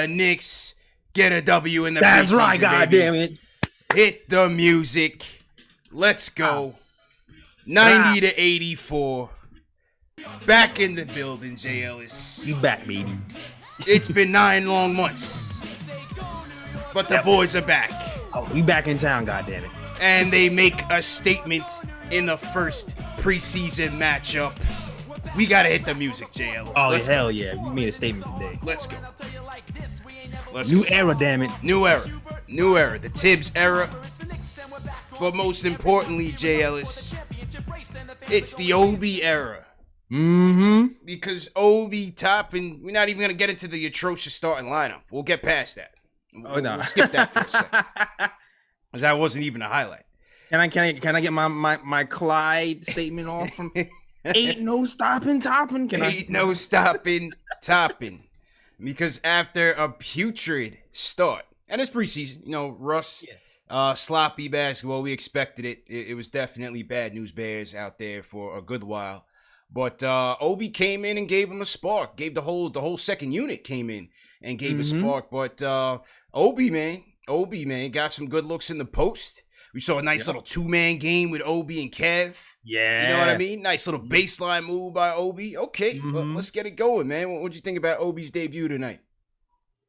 Knicks get a W in the That's preseason, right, goddamn baby. it. Hit the music. Let's go. 90 to 84. Back in the building, J Ellis. You back, baby. It's been 9 long months. But the boys are back. Oh, we back in town, goddamn it. And they make a statement in the first preseason matchup. We gotta hit the music, J Ellis. Oh, hell yeah. We made a statement today. Let's go. New era, damn it. New era. New era. The Tibbs era. But most importantly, J Ellis, it's the Obi era. Mm-hmm. Because Obi topping, we're not even gonna get into the atrocious starting lineup. We'll get past that. We'll skip that for a second. That wasn't even a highlight. Can I get my Clyde statement off from ain't no stopping topping? No stopping topping. Because after a putrid start, and it's preseason, Russ, sloppy basketball, we expected it. It was definitely bad news bears out there for a good while. But Obi came in and gave him a spark. Gave the whole second unit came in and gave a spark. But Obi, man, got some good looks in the post. We saw a nice little 2-man game with Obi and Kev. Yeah. You know what I mean? Nice little baseline move by Obi. Okay, well, let's get it going, man. What'd you think about Obi's debut tonight?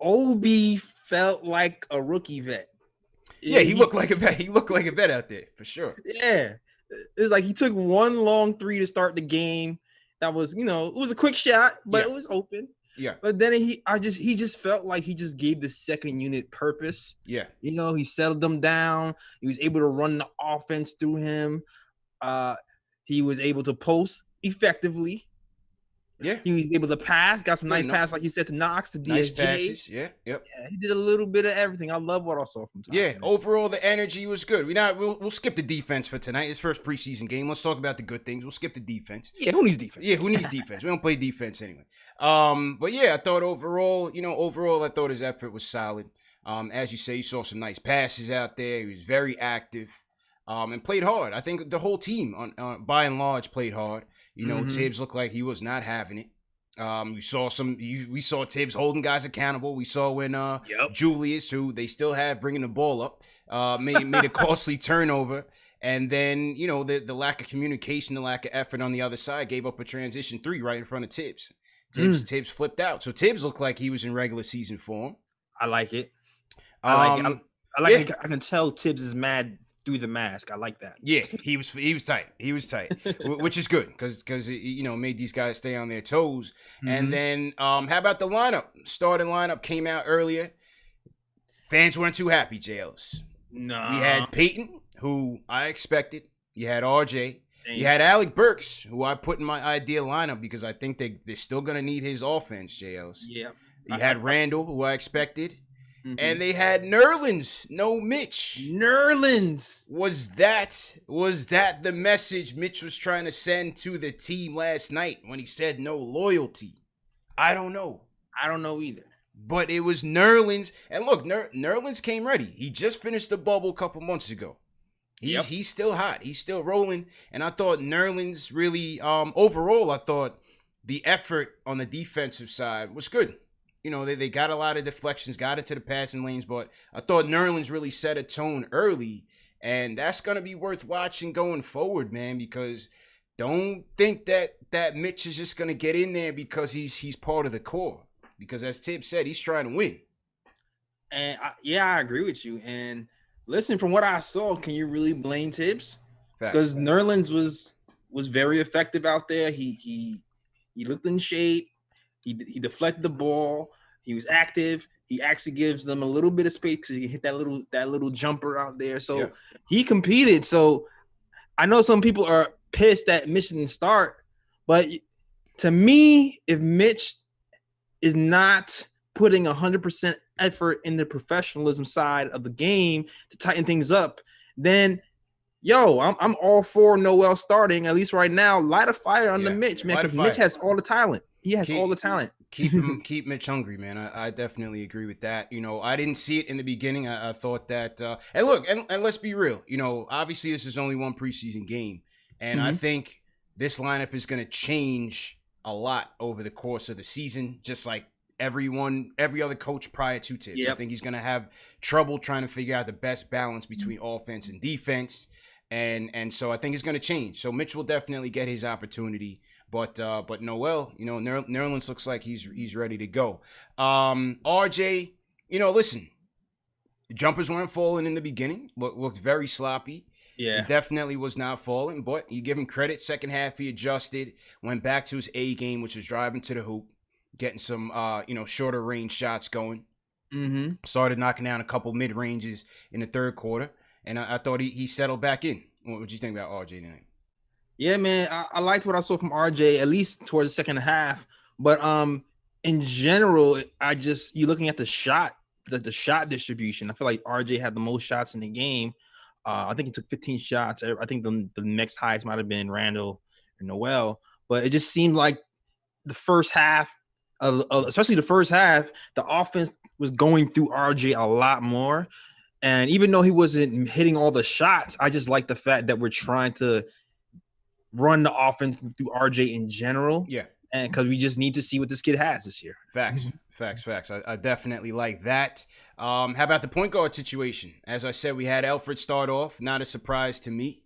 Obi felt like a rookie vet. Yeah, he looked like a vet. He looked like a vet out there, for sure. Yeah. It was like he took one long three to start the game. That was, it was a quick shot, but it was open. Yeah. But then he just felt like he just gave the second unit purpose. Yeah. He settled them down. He was able to run the offense through him. He was able to post effectively. Yeah. He was able to pass, got some nice passes, like you said, to Knox, to DSJ. Nice passes, yeah. He did a little bit of everything. I love what I saw from him. Yeah, overall the energy was good. We'll skip the defense for tonight. It's first preseason game. Let's talk about the good things. We'll skip the defense. Yeah, who needs defense? Yeah, who needs defense? We don't play defense anyway. But yeah, I thought overall I thought his effort was solid. As you say, you saw some nice passes out there. He was very active. And played hard. I think the whole team, by and large, played hard. Tibbs looked like he was not having it. We saw Tibbs holding guys accountable. We saw when Julius, who they still have bringing the ball up, made a costly turnover. And then, the lack of communication, the lack of effort on the other side gave up a transition 3 right in front of Tibbs. Tibbs flipped out. So Tibbs looked like he was in regular season form. I like it. I like it. I can tell Tibbs is mad through the mask. I like that. Yeah, he was tight. He was tight, which is good because made these guys stay on their toes. And then how about the lineup? Starting lineup came out earlier. Fans weren't too happy, J Ellis. No. We had Peyton, who I expected. You had RJ. You had Alec Burks, who I put in my ideal lineup because I think they're still gonna need his offense, J Ellis. Yeah. You had Randall, who I expected. And they had Nerlens, no Mitch. Nerlens. Was that the message Mitch was trying to send to the team last night when he said no loyalty? I don't know. I don't know either. But it was Nerlens. And look, Nerlens came ready. He just finished the bubble a couple months ago. He's still hot. He's still rolling. And I thought Nerlens really, overall, I thought the effort on the defensive side was good. They got a lot of deflections, got into the passing lanes, but I thought Nerlens really set a tone early, and that's going to be worth watching going forward, man, because don't think that Mitch is just going to get in there because he's part of the core, because as Tibbs said, he's trying to win. And I agree with you. And listen, from what I saw, can you really blame Tibbs? Because Nerlens was very effective out there. He looked in shape. He deflected the ball. He was active. He actually gives them a little bit of space because he hit that little jumper out there. So he competed. So I know some people are pissed that Mitch didn't start, but to me, if Mitch is not putting 100% effort in the professionalism side of the game to tighten things up, then I'm all for Noel starting, at least right now. Light a fire under Mitch, man, because Mitch has all the talent. He has all the talent. Keep Mitch hungry, man. I definitely agree with that. I didn't see it in the beginning. I thought that, and look, and let's be real. Obviously this is only one preseason game, and I think this lineup is going to change a lot over the course of the season, just like every other coach prior to Tibbs. Yep. I think he's going to have trouble trying to figure out the best balance between offense and defense. And so I think it's going to change. So Mitch will definitely get his opportunity. But Noel, Nerlens looks like he's ready to go. RJ, listen, the jumpers weren't falling in the beginning. Looked very sloppy. Yeah. He definitely was not falling, but you give him credit. Second half, he adjusted, went back to his A game, which was driving to the hoop, getting some, shorter range shots going. Mm-hmm. Started knocking down a couple mid ranges in the third quarter, and I thought he settled back in. What do you think about RJ tonight? Yeah, man, I liked what I saw from RJ, at least towards the second half. But in general, you're looking at the shot distribution. I feel like RJ had the most shots in the game. I think he took 15 shots. I think the next highest might have been Randall and Noel. But it just seemed like the first half, especially the first half, the offense was going through RJ a lot more. And even though he wasn't hitting all the shots, I just like the fact that we're trying to run the offense through RJ in general. Yeah. And because we just need to see what this kid has this year. Facts. I definitely like that. How about the point guard situation? As I said, we had Alfred start off. Not a surprise to me.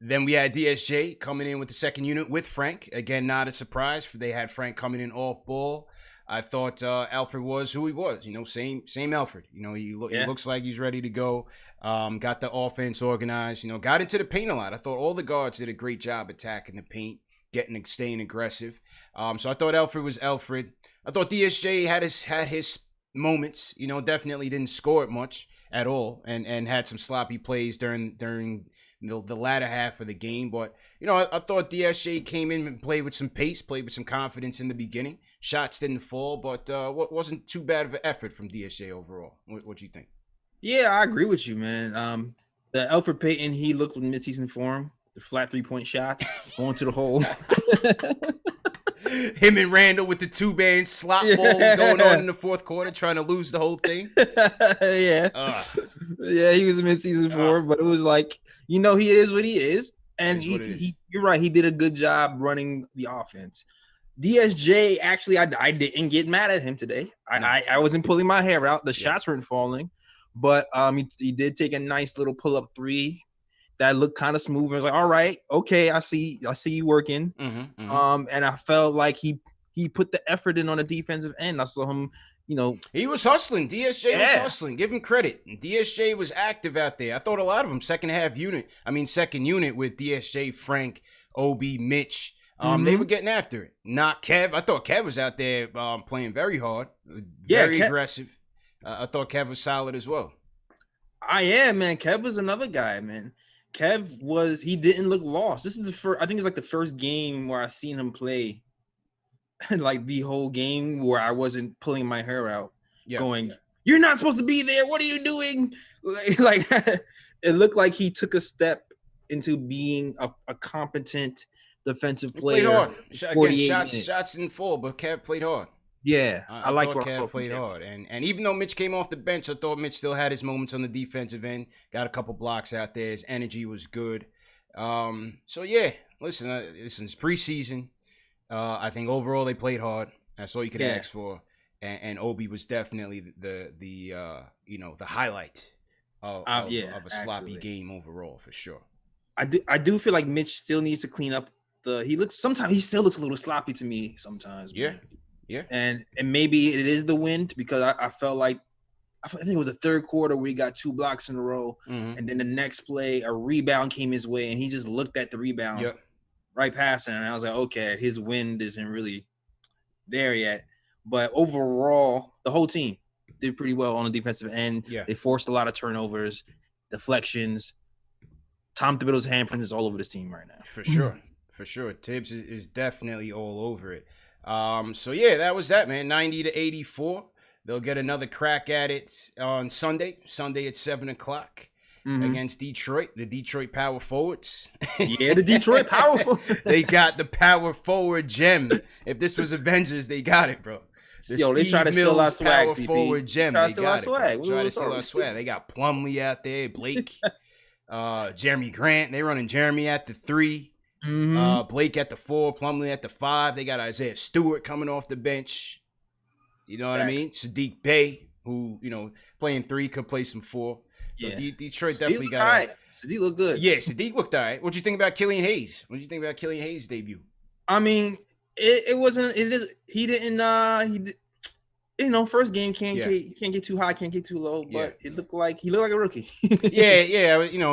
Then we had DSJ coming in with the second unit with Frank. Again, not a surprise. They had Frank coming in off ball. I thought Alfred was who he was. Same Alfred. He looks like he's ready to go. Got the offense organized. Got into the paint a lot. I thought all the guards did a great job attacking the paint, staying aggressive. So I thought Alfred was Alfred. I thought DSJ had his moments. Definitely didn't score it much at all, and had some sloppy plays during the latter half of the game. But I thought DSJ came in and played with some pace, played with some confidence in the beginning. Shots didn't fall, but wasn't too bad of an effort from DSJ overall. What do you think? Yeah, I agree with you, man. The Alfred Payton, he looked in midseason form. The flat 3-point shots going to the hole. Him and Randall with the 2-man slop ball going on in the fourth quarter, trying to lose the whole thing. Yeah. Yeah, he was in midseason form, but it was like, he is what he is. And you're right, he did a good job running the offense. DSJ, actually, I didn't get mad at him today. I wasn't pulling my hair out. The shots weren't falling, but he did take a nice little pull-up 3 that looked kind of smooth. I was like, all right, okay, I see you working. Mm-hmm. And I felt like he put the effort in on the defensive end. I saw him, he was hustling. DSJ was hustling. Give him credit. DSJ was active out there. I thought a lot of them second unit with DSJ, Frank, Obi, Mitch. They were getting after it. Not Kev. I thought Kev was out there playing very hard, very aggressive. I thought Kev was solid as well. Man. Kev was another guy, man. He didn't look lost. This is I think it's like the first game where I seen him play like the whole game where I wasn't pulling my hair out going, you're not supposed to be there. What are you doing? Like it looked like he took a step into being a competent defensive player. Played hard. Shots didn't fall, but Kev played hard. Yeah, I liked what I saw from Kev. Played hard, and even though Mitch came off the bench, I thought Mitch still had his moments on the defensive end. Got a couple blocks out there. His energy was good. So yeah, listen, it's preseason. I think overall they played hard. That's all you could ask for. And Obi was definitely the highlight of a sloppy game overall for sure. I do feel like Mitch still needs to clean up sometimes he still looks a little sloppy to me sometimes. Yeah. Man. Yeah. And maybe it is the wind, because I felt like, I think it was the third quarter where he got 2 blocks in a row. Mm-hmm. And then the next play, a rebound came his way and he just looked at the rebound right past him. And I was like, okay, his wind isn't really there yet. But overall, the whole team did pretty well on the defensive end. Yeah. They forced a lot of turnovers, deflections. Tom Thibodeau's handprint is all over this team right now. For sure. Tibbs is definitely all over it. So yeah, that was that, man. 90-84. They'll get another crack at it on Sunday at 7:00 against Detroit. The Detroit power forwards. Yeah, the Detroit power forwards. They got the power forward gem. If this was Avengers, they got it, bro. They try to steal our swag, power forward gem. They got it. Try to steal our swag. They got Plumlee out there, Blake, Jeremy Grant. They running Jeremy at the 3. Mm-hmm. Blake at the 4, Plumlee at the 5. They got Isaiah Stewart coming off the bench. You know what I mean? Sadiq Bey, who, playing 3, could play some 4. So Detroit definitely got all right. Sadiq looked good. Yeah, Sadiq looked all right. What do you think about Killian Hayes? What do you think about Killian Hayes' debut? I mean, it wasn't. It is. He didn't. First game can't get too high, can't get too low. But it looked like he looked like a rookie.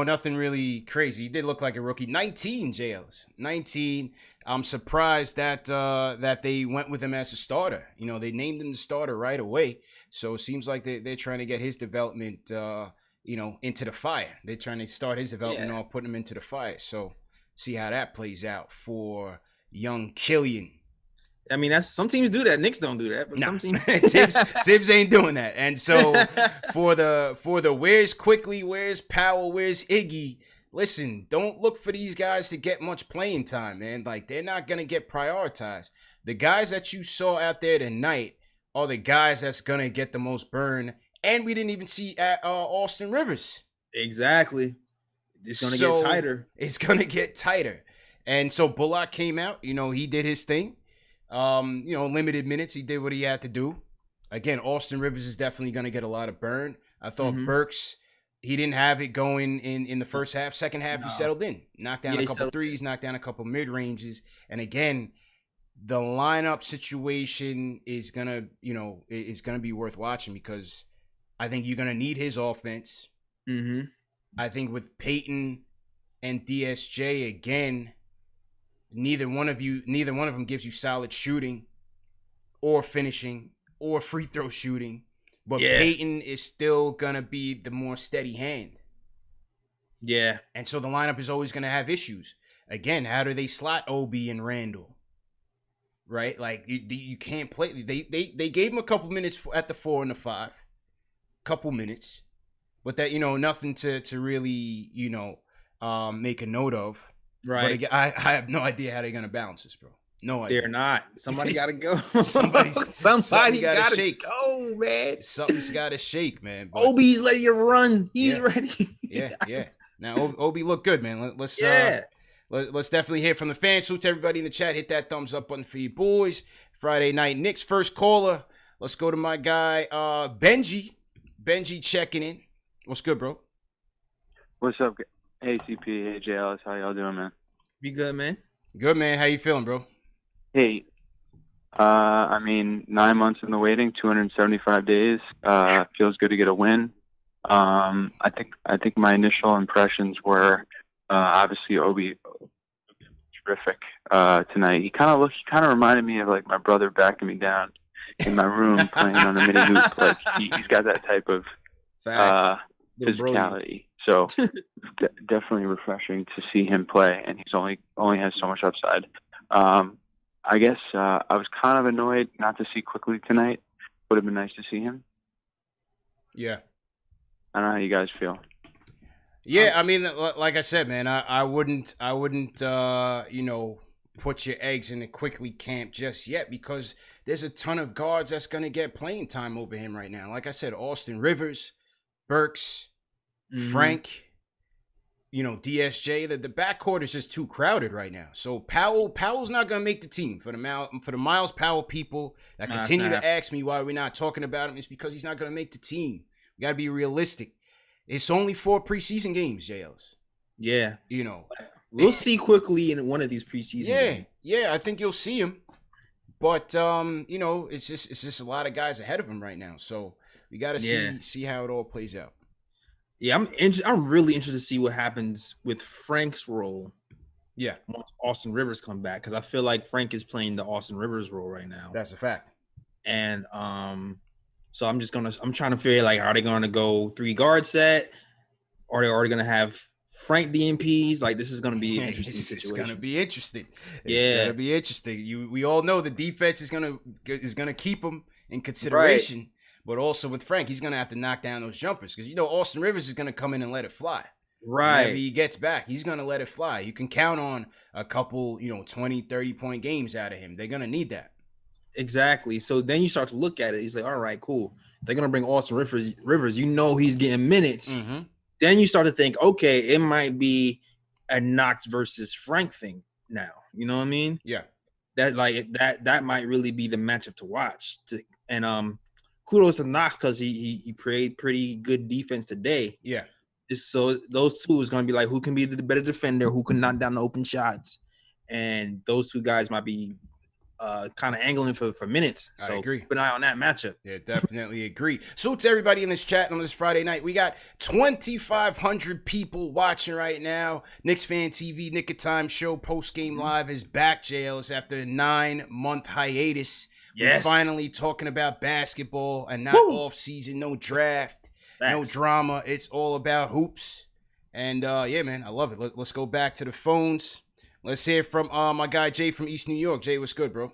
Nothing really crazy. He did look like a rookie. 19, J Ellis. 19. I'm surprised that they went with him as a starter. They named him the starter right away. So it seems like they're trying to get his development, into the fire. They're trying to start his development off, putting him into the fire. So see how that plays out for young Killian. I mean, some teams do that. Knicks don't do that, but some teams Tibbs ain't doing that. And so for the where's Quickly, where's Powell, where's Iggy? Listen, don't look for these guys to get much playing time, man. Like, they're not gonna get prioritized. The guys that you saw out there tonight are the guys that's gonna get the most burn. And we didn't even see Austin Rivers. Exactly. It's gonna get tighter. It's gonna get tighter. And so Bullock came out. He did his thing. Limited minutes. He did what he had to do. Again, Austin Rivers is definitely going to get a lot of burn. I thought Burks, he didn't have it going in the first half. Second half, he settled in. Knocked down a couple threes, knocked down a couple mid-ranges. And again, the lineup situation is going to be worth watching because I think you're going to need his offense. Mm-hmm. I think with Peyton and DSJ, again, neither one of them gives you solid shooting or finishing or free throw shooting. But Peyton is still going to be the more steady hand. Yeah. And so the lineup is always going to have issues. Again, how do they slot Obi and Randall? Right? Like, you can't play. They gave him a couple minutes at the 4 and the 5. Couple minutes. But that, nothing to really, make a note of. Right. But again, I have no idea how they're going to balance this, bro. No idea. They're not. Somebody got to go. Somebody got to shake. Oh, man. Something's got to shake, man. But Obi's letting you run. He's ready. Yeah. Now, Obi looked good, man. Let's definitely hear from the fans. Salute to everybody in the chat. Hit that thumbs up button for you boys. Friday night Knicks first caller. Let's go to my guy, Benji. Benji checking in. What's good, bro? What's up? Hey, CP. Hey, J Ellis. How y'all doing, man? Be good, man. Good, man. How you feeling, bro? Hey, 9 months in the waiting, 275 days. Feels good to get a win. I think my initial impressions were obviously Obi terrific tonight. He kind of reminded me of like my brother backing me down in my room playing on the mini hoop. Like he's got that type of physicality. So definitely refreshing to see him play, and he's only has so much upside. I guess I was kind of annoyed not to see Quickly tonight. Would have been nice to see him. Yeah. I don't know how you guys feel. Yeah, I mean, like I said, man, I wouldn't, put your eggs in the Quickly camp just yet because there's a ton of guards that's gonna get playing time over him right now. Like I said, Austin Rivers, Burks, Frank, DSJ. The backcourt is just too crowded right now. So Powell's not gonna make the team. For the Miles Powell people that continue to ask me why we're not talking about him, it's because he's not gonna make the team. We gotta be realistic. It's only 4 preseason games, J Ellis. Yeah. We'll see Quickly in one of these preseason games. Yeah, I think you'll see him. But it's just a lot of guys ahead of him right now. So we gotta see how it all plays out. Yeah, I'm really interested to see what happens with Frank's role. Yeah. Once Austin Rivers come back, because I feel like Frank is playing the Austin Rivers role right now. That's a fact. And so I'm trying to figure like, are they going to go 3 guard set? Or are they already going to have Frank DMPs? Like, this is going to be an interesting situation. It's going to be interesting. It's going to be interesting. We all know the defense is going to keep them in consideration. Right. But also with Frank, he's going to have to knock down those jumpers because, Austin Rivers is going to come in and let it fly. Right. Whenever he gets back, he's going to let it fly. You can count on a couple, 20, 30-point games out of him. They're going to need that. Exactly. So then you start to look at it. He's like, all right, cool. They're going to bring Austin Rivers. He's getting minutes. Mm-hmm. Then you start to think, okay, it might be a Knox versus Frank thing now. You know what I mean? Yeah. That might really be the matchup to watch And kudos to Knox because he played pretty good defense today. Yeah. So those two is going to be like who can be the better defender, who can knock down the open shots, and those two guys might be kind of angling for minutes. So I agree. Keep an eye on that matchup. Yeah, definitely agree. So to everybody in this chat on this Friday night, we got 2,500 people watching right now. Knicks Fan TV, Knick of Time Show, post-game live is back, J Ellis, after a 9-month hiatus. Yes. We're finally talking about basketball and not off season, no draft, no drama. It's all about hoops. And yeah, man, I love it. Let's go back to the phones. Let's hear from my guy Jay from East New York. Jay, what's good, bro?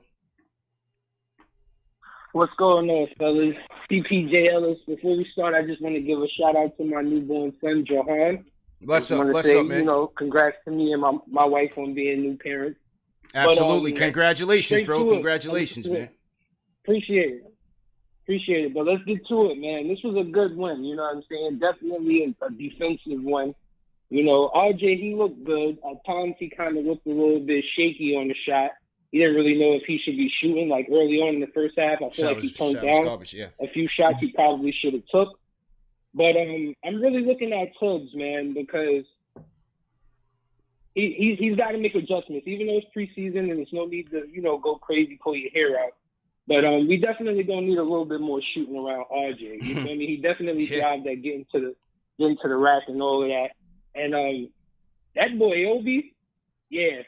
What's going on, fellas? J Ellis. Before we start, I just want to give a shout out to my newborn son, Johan. Bless up, man. You know, congrats to me and my wife on being new parents. Absolutely. Congratulations, bro. Congratulations, man. Appreciate it. But let's get to it, man. This was a good win. You know what I'm saying? Definitely a defensive one. You know, RJ, he looked good. At times, he kind of looked a little bit shaky on the shot. He didn't really know if he should be shooting. Like early on in the first half, I feel like he turned down a few shots he probably should have took. But I'm really looking at Tibbs, man, because he's got to make adjustments. Even though it's preseason and there's no need to, you know, go crazy, pull your hair out. But we definitely don't need a little bit more shooting around RJ. You know what I mean? He definitely thrived at getting to the rack and all of that. And that boy Obi, yeah.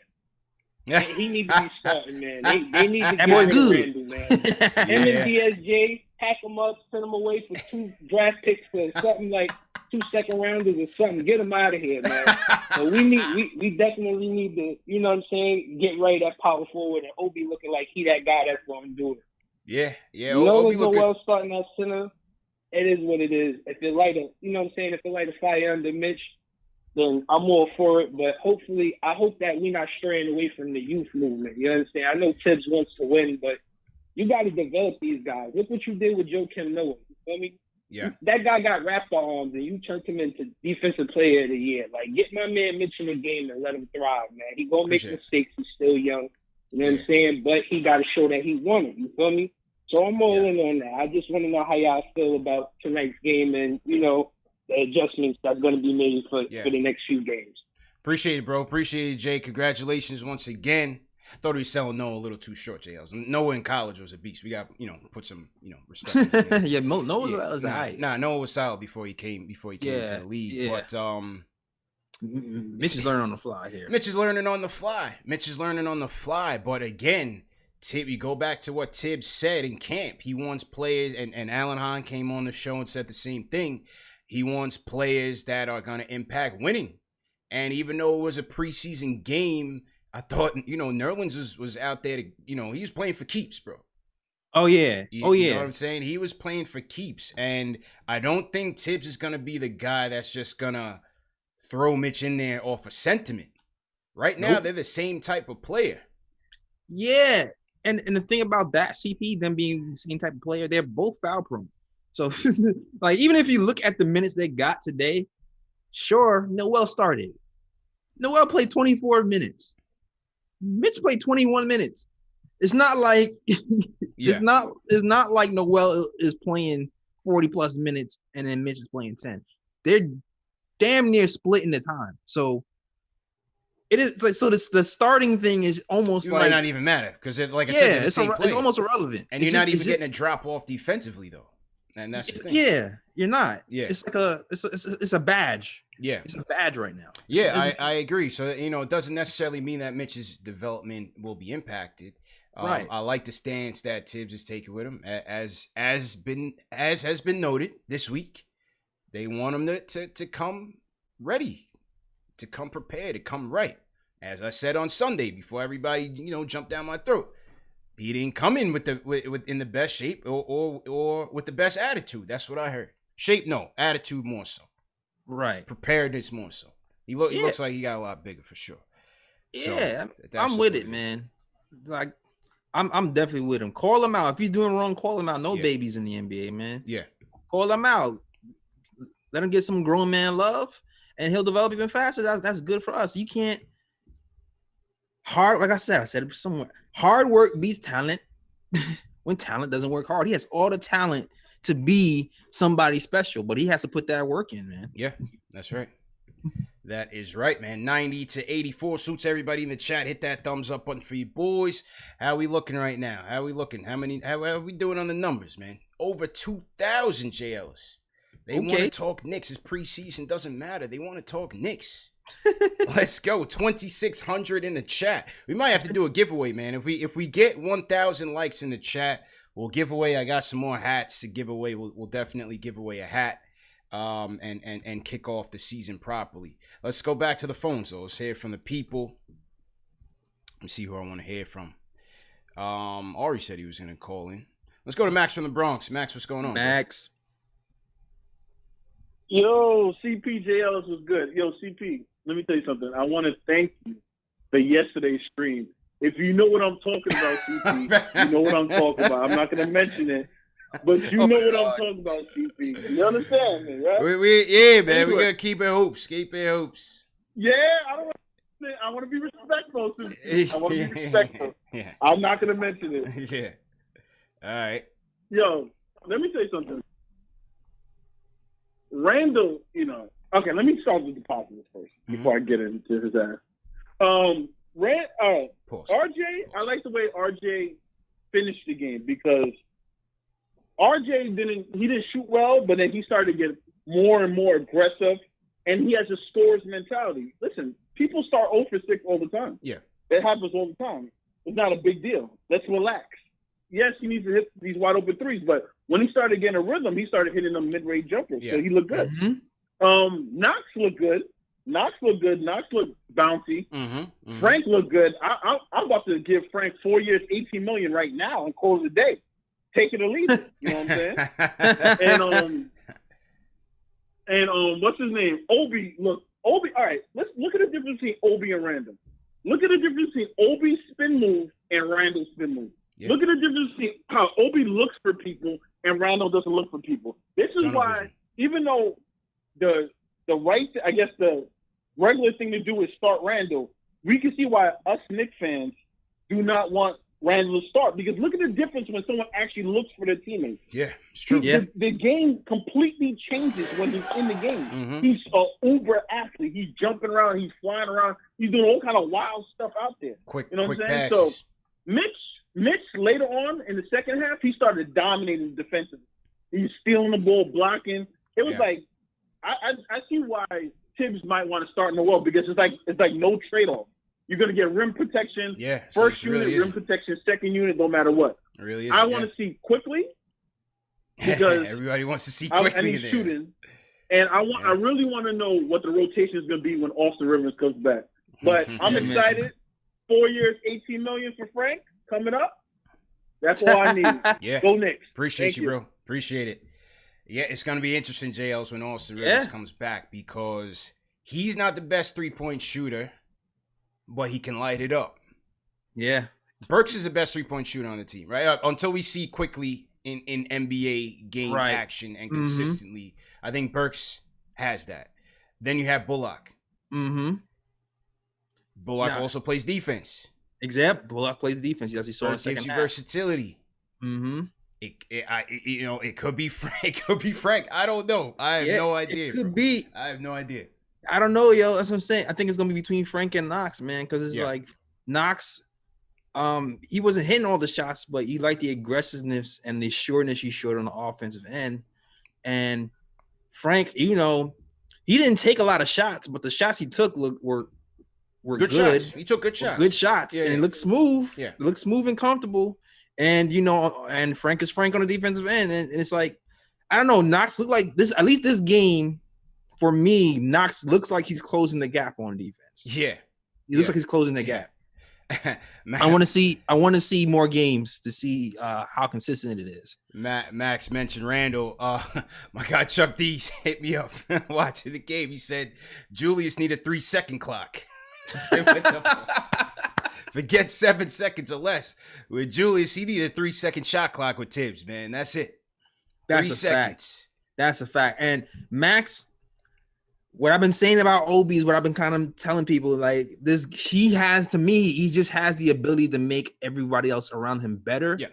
He needs to be starting, man. They need to get rid of Randall, man. Him and DSJ, pack them up, send them away for 2 draft picks for something like 2 second rounders or something. Get them out of here, man. So we definitely need to, you know what I'm saying, get right at power forward and Obi looking like he that guy that's going to do it. Yeah. Obi Noel starting at center. It is what it is. If it light a, you know what I'm saying, if it light a fire under Mitch, then I'm all for it. But hopefully, I hope that we're not straying away from the youth movement. You understand? I know Tibbs wants to win, but you got to develop these guys. Look what you did with Joakim Noah. You feel me? Yeah. That guy got raptor arms, and you turned him into defensive player of the year. Like, get my man Mitch in the game and let him thrive, man. He gonna make mistakes. He's still young. You know what I'm saying? But he got to show that he won it. You feel me? So I'm all in on that. I just want to know how y'all feel about tonight's game and, you know, the adjustments that's going to be made for the next few games. Appreciate it, bro. Appreciate it, Jay. Congratulations once again. Thought he was selling Noah a little too short, J. Noah in college was a beast. We got, you know, put some, you know, respect. Noah was high. Noah was solid before he came into the league. Yeah. But Mitch is learning on the fly here. Mitch is learning on the fly. But again, you go back to what Tibbs said in camp. He wants players, and Alan Hahn came on the show and said the same thing. He wants players that are going to impact winning. And even though it was a preseason game, I thought, you know, Nerlens was out there to, you know, he was playing for keeps, bro. Oh, yeah. You know what I'm saying? He was playing for keeps. And I don't think Tibbs is going to be the guy that's just going to throw Mitch in there off of sentiment. Right now, they're the same type of player. Yeah. And the thing about that, CP, them being the same type of player, they're both foul prone. So, like, even if you look at the minutes they got today, sure, Noel started. Noel played 24 minutes. Mitch played 21 minutes. It's not like it's not like Noel is playing 40 plus minutes and then Mitch is playing 10. They're damn near splitting the time. So it is like, so the starting thing is almost might not even matter because, like I said, it's almost irrelevant. And you're not even getting a drop off defensively though. And that's the thing. Yeah, you're not. Yeah, it's like it's a badge. Yeah, it's a badge right now. Yeah, I agree. So, you know, it doesn't necessarily mean that Mitch's development will be impacted. Right. I like the stance that Tibbs is taking with him, as has been noted this week. They want him to come ready, to come prepared, to come right. As I said on Sunday, before everybody, you know, jumped down my throat. He didn't come in with in the best shape or with the best attitude. That's what I heard. Shape, no. Attitude, more so. Right. Preparedness, more so. He looks like he got a lot bigger for sure. Yeah, so, I'm with it, man. Like, I'm definitely with him. Call him out. If he's doing wrong, call him out. No babies in the NBA, man. Yeah. Call him out. Let him get some grown man love, and he'll develop even faster. That's good for us. You can't like I said it somewhere. Hard work beats talent. when talent doesn't work hard. He has all the talent to be somebody special, but he has to put that work in, man. Yeah, that's right. That is right, man. 90 to 84 suits everybody in the chat. Hit that thumbs up button for you boys. How we looking right now? How we looking? How are we doing on the numbers, man? Over 2,000, J Ellis. They want to talk Knicks. It's preseason. Doesn't matter. They want to talk Knicks. Let's go. 2,600 in the chat. We might have to do a giveaway, man. If we get 1,000 likes in the chat, we'll give away. I got some more hats to give away. We'll definitely give away a hat. And kick off the season properly. Let's go back to the phones, though. Let's hear from the people. Let me see who I want to hear from. Ari said he was going to call in. Let's go to Max from the Bronx. Max, what's going on? Max. Yo, CP, J Ellis was good. Yo, CP, let me tell you something. I want to thank you for yesterday's stream. If you know what I'm talking about, CP, you know what I'm talking about. I'm not going to mention it. But you know what I'm talking about, CP. You understand me, right? Yeah, man. Anyway. We gotta keep it hoops. Keep it hoops. Yeah, I want to be respectful, CP. I want to be respectful. Yeah. I'm not gonna mention it. Yeah. All right. Yo, let me say something. Randall, okay. Let me start with the positives first before I get into his ass. RJ, I like the way RJ finished the game because RJ didn't shoot well, but then he started to get more and more aggressive, and he has a scorer's mentality. Listen, people start 0 for 6 all the time. Yeah. It happens all the time. It's not a big deal. Let's relax. Yes, he needs to hit these wide open threes, but when he started getting a rhythm, he started hitting them mid-range jumpers, so he looked good. Mm-hmm. Knox looked good. Knox looked bouncy. Frank looked good. I'm about to give Frank 4 years, $18 million right now and call it a day. Take it or leave it. You know what I'm saying? and what's his name? Obi. Look, Obi. All right, let's look at the difference between Obi and Randall. Look at the difference between Obi's spin move and Randall's spin move. Yeah. Look at the difference between how Obi looks for people and Randall doesn't look for people. This is why, even though the regular thing to do is start Randall, we can see why us Knicks fans do not want Randall to start, because look at the difference when someone actually looks for their teammates. Yeah, it's true. The game completely changes when he's in the game. He's an uber athlete. He's jumping around. He's flying around. He's doing all kind of wild stuff out there. Quick what I'm saying? passes. So Mitch later on in the second half, he started dominating defensively. He's stealing the ball, blocking. It was like I see why Tibbs might want to start in the world, because it's like no trade-off. You're going to get rim protection, first unit, really rim protection, second unit, no matter what. It really is. I want to see quickly, because everybody wants to see quickly. I need shooting, and I really want to know what the rotation is going to be when Austin Rivers comes back. But I'm excited. 4 years, $18 million for Frank coming up. That's all I need. Yeah. Go Knicks. Appreciate you, bro. Appreciate it. Yeah, it's going to be interesting, JLs, when Austin Rivers comes back, because he's not the best three-point shooter, but he can light it up. Yeah. Burks is the best three-point shooter on the team, right? Until we see quickly in NBA game action and consistently. I think Burks has that. Then you have Bullock. Bullock also plays defense. Exactly. Bullock plays defense. Yes, he saw in second gives you half. Versatility. It could be Frank. It could be Frank. I don't know. I have no idea. It could be. I have no idea. I don't know, yo. That's what I'm saying. I think it's gonna be between Frank and Knox, man, because it's like Knox. He wasn't hitting all the shots, but you like the aggressiveness and the sureness he showed on the offensive end. And Frank, he didn't take a lot of shots, but the shots he took were good. Shots. He took good shots. Good shots, and it looked smooth. Yeah, it looked smooth and comfortable. And and Frank is Frank on the defensive end, and it's like, I don't know. Knox looked like this. At least this game, for me, Knox looks like he's closing the gap on defense. Yeah, he looks like he's closing the gap. I want to see more games to see how consistent it is. Max mentioned Randall. My guy Chuck D hit me up watching the game. He said Julius need a 3-second clock. Forget 7 seconds or less. With Julius, he need a 3-second shot clock with Tibbs, man. That's it. That's 3 seconds. Fact. That's a fact. And Max, what I've been saying about Obi is what I've been kind of telling people. Like this, he just has the ability to make everybody else around him better. Yeah.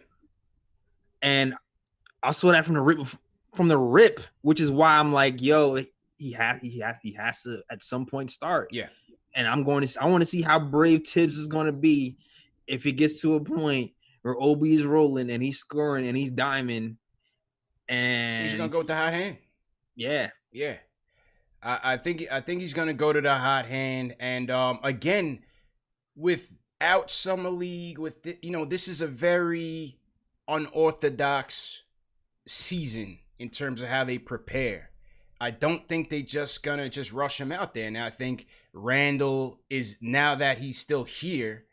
And I saw that from the rip, which is why I'm like, yo, he has to at some point start. Yeah. And I want to see how brave Tibbs is going to be if it gets to a point where Obi is rolling and he's scoring and he's diming. And he's gonna go with the hot hand. Yeah. Yeah. I think he's gonna go to the hot hand. And again, without Summer League, this is a very unorthodox season in terms of how they prepare. I don't think they just gonna rush him out there. Now I think Randall is, now that he's still here,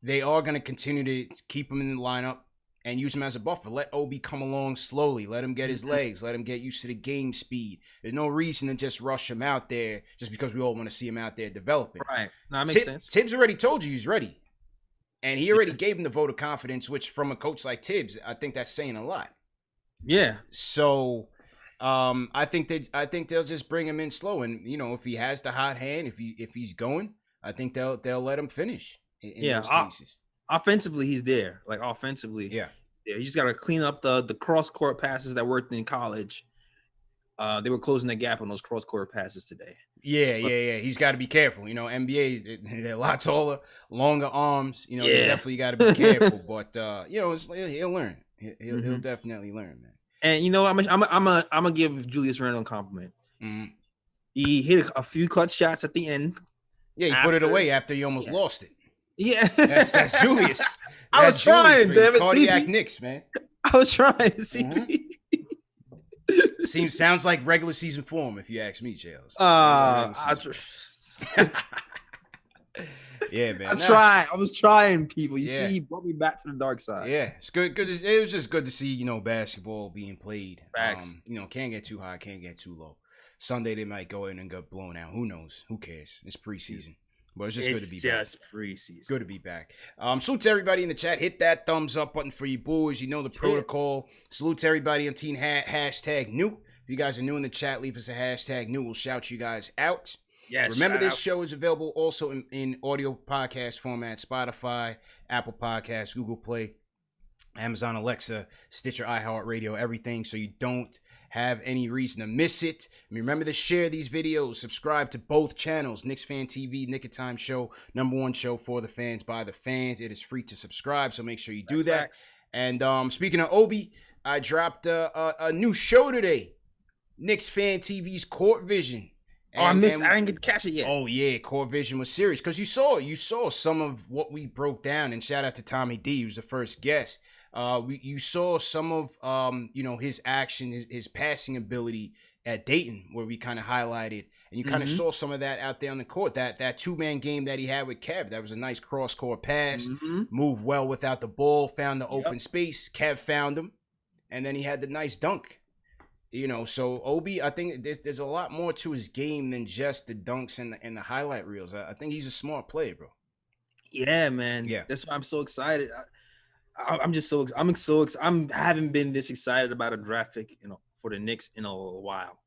they are gonna continue to keep him in the lineup and use him as a buffer. Let Obi come along slowly. Let him get his legs. Let him get used to the game speed. There's no reason to just rush him out there just because we all want to see him out there developing. Right. No, that makes sense. Tibbs already told you he's ready. And he already gave him the vote of confidence, which from a coach like Tibbs, I think that's saying a lot. Yeah. So I think they'll just bring him in slow. And, if he has the hot hand, if he's going, I think they'll let him finish in those cases. Offensively, he's there. Like offensively, yeah. You just got to clean up the cross court passes that worked in college. They were closing the gap on those cross court passes today. Yeah. He's got to be careful. NBA, they're a lot taller, longer arms. They definitely got to be careful. But he'll learn. He'll definitely learn, man. And I'm gonna give Julius Randle a compliment. Mm-hmm. He hit a few clutch shots at the end. Yeah, he put it away after he almost lost it. Yeah, that's Julius. I was trying, damn it, Cardiac CP. Knicks, man. I was trying, CP. Sounds like regular season form, if you ask me, J Ellis. Yeah, man. I was trying, people. You see, he brought me back to the dark side. Yeah, it's good. It was just good to see, basketball being played. Facts. Can't get too high, can't get too low. Sunday they might go in and get blown out. Who knows? Who cares? It's preseason. But it's just good to be back. It's just preseason. Good to be back. Salute to everybody in the chat. Hit that thumbs up button for you boys. You know the protocol. Salute to everybody on team hashtag new. If you guys are new in the chat, leave us a hashtag new. We'll shout you guys out. Yes. Remember, this show is available also in audio podcast format: Spotify, Apple Podcasts, Google Play, Amazon Alexa, Stitcher, iHeartRadio, everything. So you don't have any reason to miss it. Remember to share these videos. Subscribe to both channels: Knicks Fan TV, Knick of Time Show, #1 show for the fans by the fans. It is free to subscribe, so make sure you do that. Facts. And speaking of Obi, I dropped a new show today: Knicks Fan TV's Court Vision. I didn't get to catch it yet. Oh yeah, Court Vision was serious because you saw some of what we broke down. And shout out to Tommy D, who's the first guest. You saw some of his action, his passing ability at Dayton, where we kind of highlighted, and you kind of saw some of that out there on the court. That 2-man game that he had with Kev, that was a nice cross court pass, moved well without the ball, found the open space. Kev found him, and then he had the nice dunk. So Obi, I think there's a lot more to his game than just the dunks and the highlight reels. I think he's a smart player, bro. Yeah, man. Yeah, that's why I'm so excited. I haven't been this excited about a draft pick, for the Knicks in a while.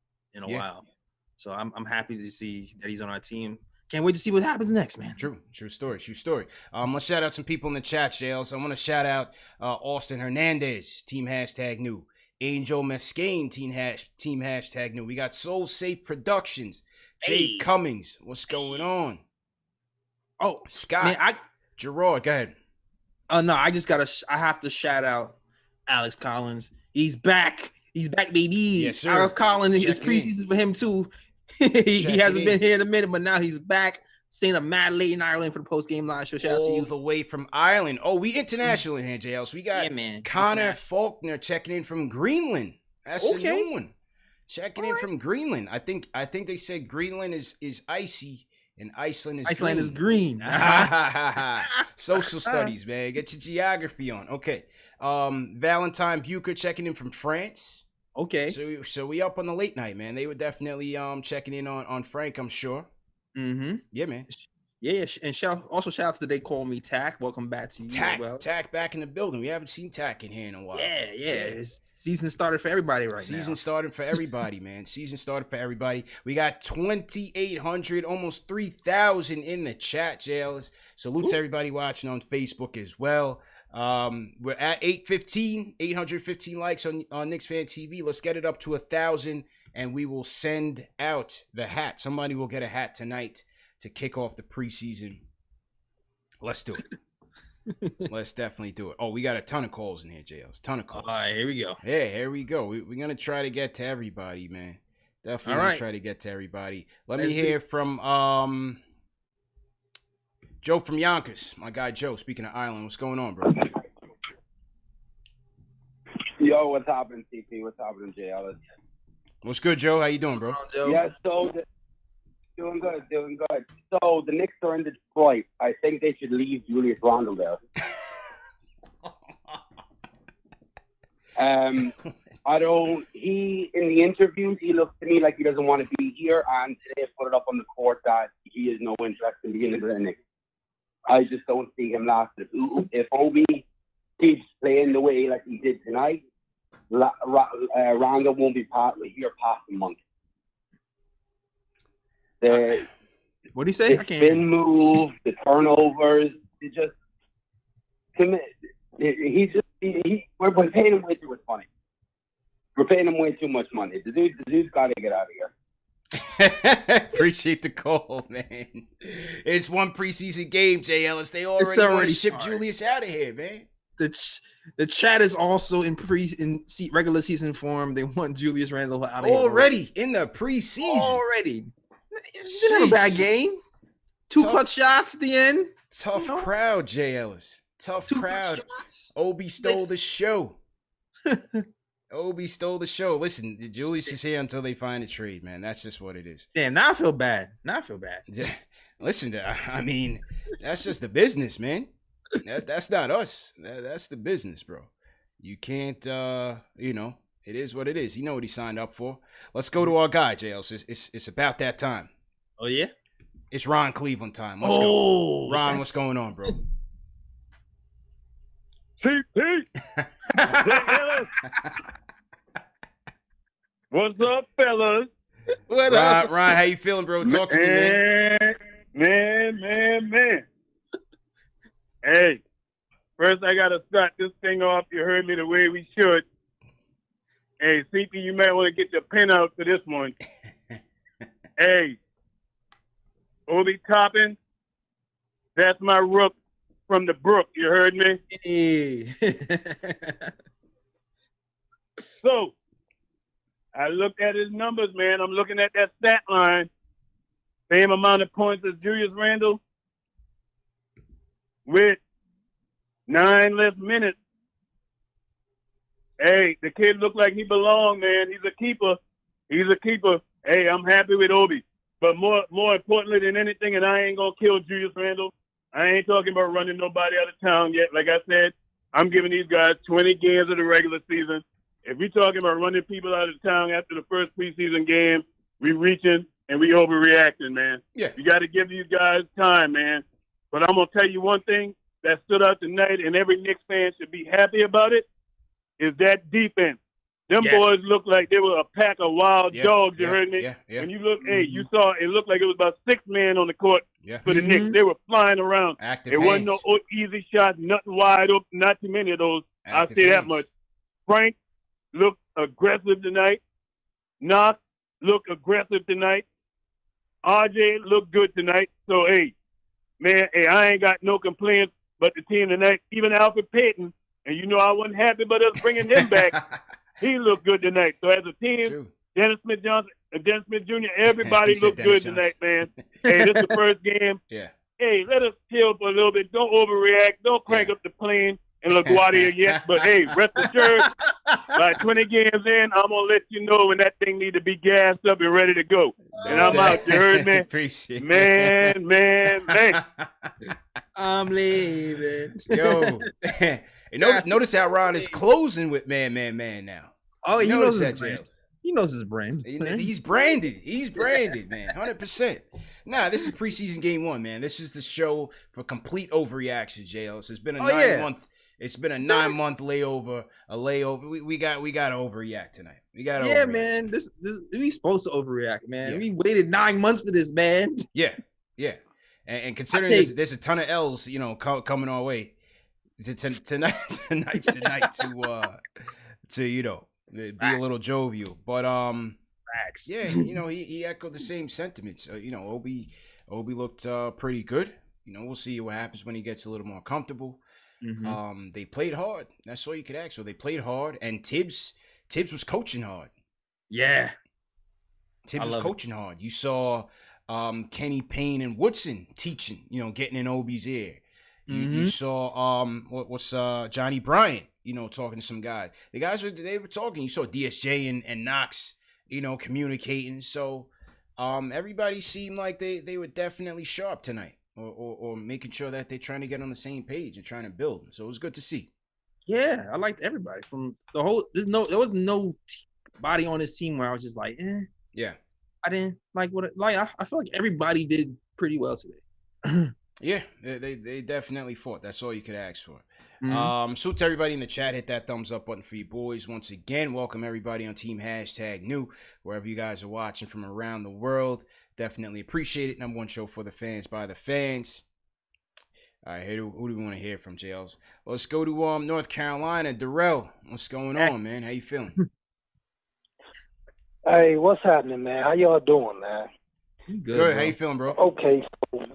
So I'm happy to see that he's on our team. Can't wait to see what happens next, man. True story. Let's shout out some people in the chat, Jail. So I want to shout out Austin Hernandez, team hashtag new. Angel Mescane, team hashtag new. We got Soul Safe Productions, Jay Cummings. What's going on? Oh, Scott, man, Gerard, go ahead. No, I have to shout out Alex Collins. He's back, baby. Yes, sir. Alex Collins, it's preseason for him too. he hasn't been here in a minute, but now he's back. Staying up mad late in Ireland for the post-game live show. Shout out to you. All the way from Ireland. Oh, we international in here, JL. So we got Connor Faulkner checking in from Greenland. That's a new one. Checking in from Greenland. I think they said Greenland is icy and Iceland is green. Social studies, man. Get your geography on. Okay. Valentine Bucher checking in from France. Okay. So we up on the late night, man. They were definitely checking in on Frank, I'm sure. Mm-hmm. Yeah, man. Yeah, and shout out to They Call Me Tack. Welcome back to you. Tack back in the building. We haven't seen Tack in here in a while. Yeah. Season started for everybody now. Season started for everybody, man. Season started for everybody. We got 2,800, almost 3,000 in the chat, Jails. Salute to everybody watching on Facebook as well. We're at 815 likes on Knicks Fan TV. Let's get it up to 1,000, and we will send out the hat. Somebody will get a hat tonight to kick off the preseason. Let's do it. Let's definitely do it. Oh, we got a ton of calls in here, J Ellis. Ton of calls. All right, here we go. Yeah, here we go. We're going to try to get to everybody, man. Definitely going to try to get to everybody. Let's hear from Joe from Yonkers. My guy Joe, speaking of Ireland. What's going on, bro? Yo, what's happening, CP? What's happening, J Ellis? What's good, Joe? How you doing, bro? Yeah, so doing good. So the Knicks are in Detroit. I think they should leave Julius Randle there. In the interviews, he looks to me like he doesn't want to be here, and today put it up on the court that he has no interest in being in the Knicks. I just don't see him lasting. If Obi keeps playing the way like he did tonight, Randle won't be here past a month. What do you say? The spin move, the turnovers, we're paying him way too much money. We're paying him way too much money. The dude's got to get out of here. Appreciate the call, man. It's one preseason game, J Ellis. They already want to ship Julius out of here, man. The chat is also in regular season form. They want Julius Randle out of here already in the preseason. Already, didn't have a bad game. Two clutch shots at the end. Tough crowd, J Ellis. Tough crowd. Obi stole the show. Obi stole the show. Listen, Julius is here until they find a trade, man. That's just what it is. Damn, now I feel bad. Yeah. Listen, I mean, that's just the business, man. That's not us. That's the business, bro. You can't, it is what it is. You know what he signed up for. Let's go to our guy, J Ellis. It's about that time. Oh, yeah? It's Ron Cleveland time. Let's go. Ron, what's going on, bro? CP. What's up, fellas? What up? Ron, how you feeling, bro? Talk to me, man. Man. Hey, first I got to start this thing off. You heard me the way we should. Hey, CP, you might want to get your pen out for this one. Hey, Obi Toppin, that's my rook from the brook. You heard me? Hey. So, I looked at his numbers, man. I'm looking at that stat line. Same amount of points as Julius Randle with 9 less minutes. Hey, the kid looked like he belonged, man. He's a keeper. Hey, I'm happy with Obi. But more importantly than anything, and I ain't going to kill Julius Randle, I ain't talking about running nobody out of town yet. Like I said, I'm giving these guys 20 games of the regular season. If we're talking about running people out of town after the first preseason game, we reaching and we overreacting, man. Yeah. You got to give these guys time, man. But I'm going to tell you one thing that stood out tonight, and every Knicks fan should be happy about it, is that defense. Them boys looked like they were a pack of wild dogs, you heard me? Yeah. When you look, you saw it looked like it was about 6 men on the court for the Knicks. They were flying around. There wasn't no easy shots, nothing wide open, not too many of those. I'll say that much. Frank looked aggressive tonight. Knox looked aggressive tonight. RJ looked good tonight. So, hey, I ain't got no complaints, but the team tonight, even Alfred Payton, and you know I wasn't happy about us bringing him back. He looked good tonight. So as a team, Dennis Smith Jr., everybody looked good tonight, man. Hey, this is the first game. Yeah. Hey, let us chill for a little bit. Don't overreact. Don't crank up the plane and LaGuardia yet. But, hey, rest assured, by 20 games in, I'm going to let you know when that thing need to be gassed up and ready to go. And I'm out. You heard me? Appreciate it. Man. I'm leaving. Yo. Notice how Ron is closing with man now. Oh, he knows that, Jay. He knows his brand. He's branded, man. 100%. Nah, this is preseason game 1, man. This is the show for complete overreaction, J Ellis. It's been a 9-month. It's been a 9-month layover. We got to overreact tonight. We got to. Yeah, man. This we supposed to overreact, man. Yeah. We waited 9 months for this, man. Yeah. And considering there's a ton of L's, coming our way. tonight's the night to be a little jovial. But yeah, he echoed the same sentiments. Obi looked pretty good. We'll see what happens when he gets a little more comfortable. Mm-hmm. They played hard. That's all you could ask. So they played hard, and Tibbs was coaching hard. Yeah, Tibbs was coaching hard. You saw Kenny Payne and Woodson teaching. Getting in Obi's ear. You saw what's Johnny Bryant. Talking to some guys. The guys were talking. You saw DSJ and Knox. Communicating. So everybody seemed like they were definitely sharp tonight. Or making sure that they're trying to get on the same page and trying to build. So it was good to see. Yeah, I liked everybody from the whole. There was no body on this team where I was just like, eh. Yeah. I didn't like I feel like everybody did pretty well today. Yeah, they definitely fought. That's all you could ask for. Mm-hmm. So to everybody in the chat, hit that thumbs up button for you boys. Once again, welcome everybody on Team #New, wherever you guys are watching from around the world. Definitely appreciate it. Number one show for the fans by the fans. All right, who do we want to hear from, J Ellis? Let's go to North Carolina. Darrell, what's going on, man? How you feeling? Hey, what's happening, man? How y'all doing, man? Good. How you feeling, bro? Okay. So,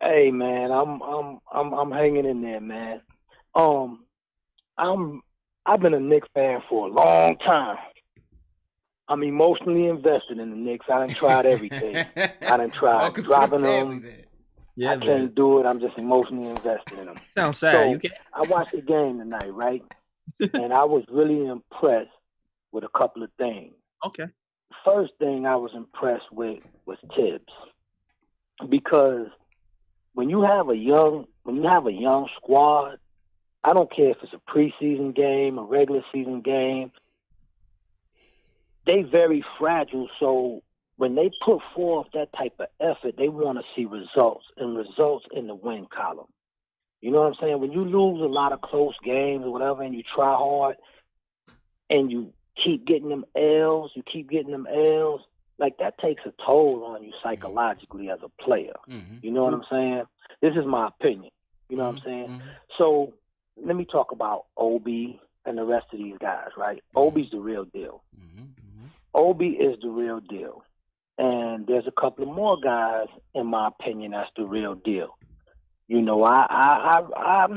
hey, man, I'm hanging in there, man. I've been a Knicks fan for a long time. I'm emotionally invested in the Knicks. I done tried everything. I done tried dropping them. Yeah, I can't do it. I'm just emotionally invested in them. Sounds sad. So, I watched the game tonight, right? And I was really impressed with a couple of things. Okay. First thing I was impressed with was Tibbs, because when you have a young squad, I don't care if it's a preseason game, a regular season game. They very fragile, so when they put forth that type of effort, they want to see results in the win column. You know what I'm saying? When you lose a lot of close games or whatever, and you try hard, and you keep getting them L's, like that takes a toll on you psychologically as a player. Mm-hmm. You know what I'm saying? This is my opinion. You know what I'm saying? Mm-hmm. So let me talk about Obi and the rest of these guys, right? Obi's the real deal. Mm-hmm. Obi is the real deal. And there's a couple of more guys, in my opinion, that's the real deal. I'm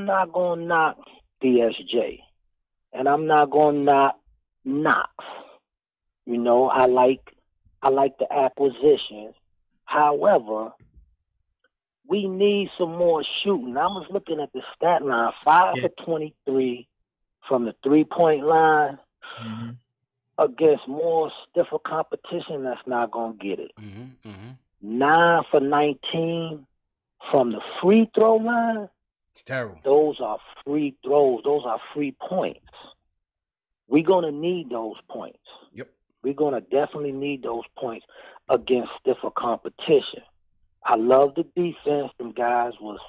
not going to knock DSJ. And I'm not going to knock Knox. I like the acquisitions. However, we need some more shooting. I was looking at the stat line, 5 for 23 from the 3-point line. Mm-hmm. Against more stiffer competition, that's not going to get it. Mm-hmm, mm-hmm. 9 for 19 from the free throw line. It's terrible. Those are free throws. Those are free points. We're going to need those points. Yep. We're going to definitely need those points against stiffer competition. I love the defense. Them guys was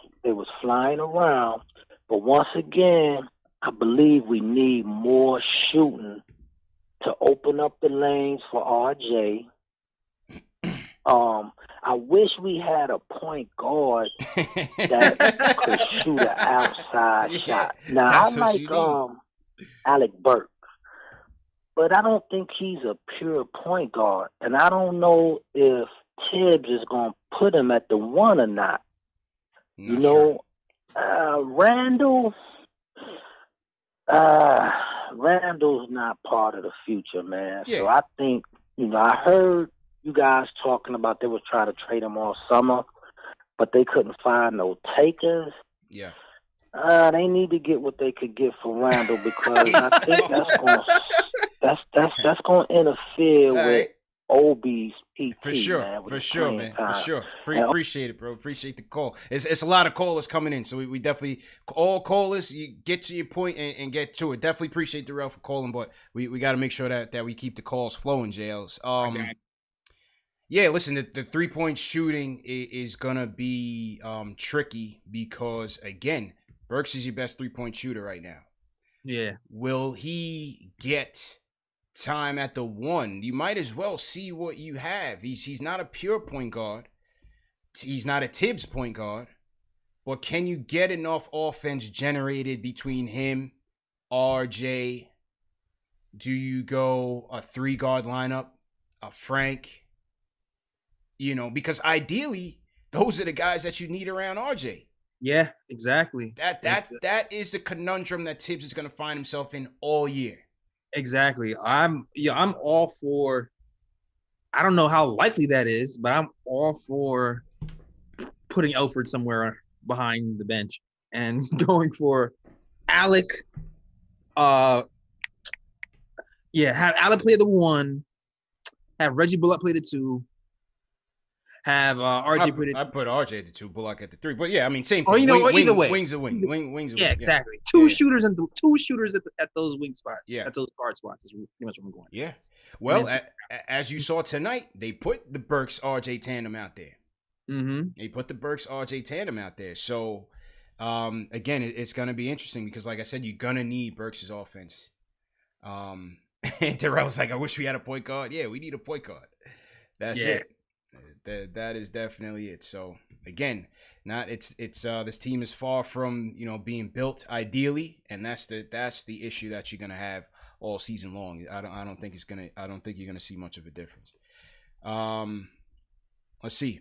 flying around. But once again, I believe we need more shooting to open up the lanes for RJ. I wish we had a point guard that could shoot an outside shot. Now, I like Alec Burks, but I don't think he's a pure point guard. And I don't know if Tibbs is going to put him at the one or not. Randall's not part of the future, man. Yeah. So I think, I heard you guys talking about they were trying to trade him all summer, but they couldn't find no takers. Yeah. They need to get what they could get for Randall, because I think that's going to interfere with Obi's PT. For sure, man, for sure, man. For sure. Appreciate it, bro. Appreciate the call. It's a lot of callers coming in, so we definitely, all callers, you get to your point and get to it. Definitely appreciate Darrell for calling, but we got to make sure that we keep the calls flowing, J Ellis. Yeah, listen, the 3-point shooting is going to be tricky because, again, Burks is your best 3-point shooter right now. Yeah. Will he get time at the one? You might as well see what you have. He's not a pure point guard. He's not a Tibbs point guard. But can you get enough offense generated between him, RJ? Do you go a 3-guard lineup, a Frank? Because ideally, those are the guys that you need around RJ. Yeah, exactly. That is the conundrum that Tibbs is going to find himself in all year. Exactly. I'm all for. I don't know how likely that is, but I'm all for putting Elfrid somewhere behind the bench and going for Alec. Have Alec play the 1, have Reggie Bullock play the 2, have RJ play the. I put RJ at the 2, Bullock at the 3, but yeah, I mean same thing. Either way, wings a wing, wings a wing. Yeah, exactly. Two shooters at those wing spots. Yeah, at those guard spots is pretty much where I'm going. Yeah. Well, as you saw tonight, they put the Burks RJ tandem out there. Mm-hmm. They put the Burks RJ tandem out there. So, again, it's going to be interesting because, like I said, you're going to need Burks' offense. And Terrell's like, I wish we had a point guard. Yeah, we need a point guard. That's it. That is definitely it. So, again, this team is far from, being built ideally, and that's the issue that you're going to have all season long. I don't think you're gonna see much of a difference. Let's see.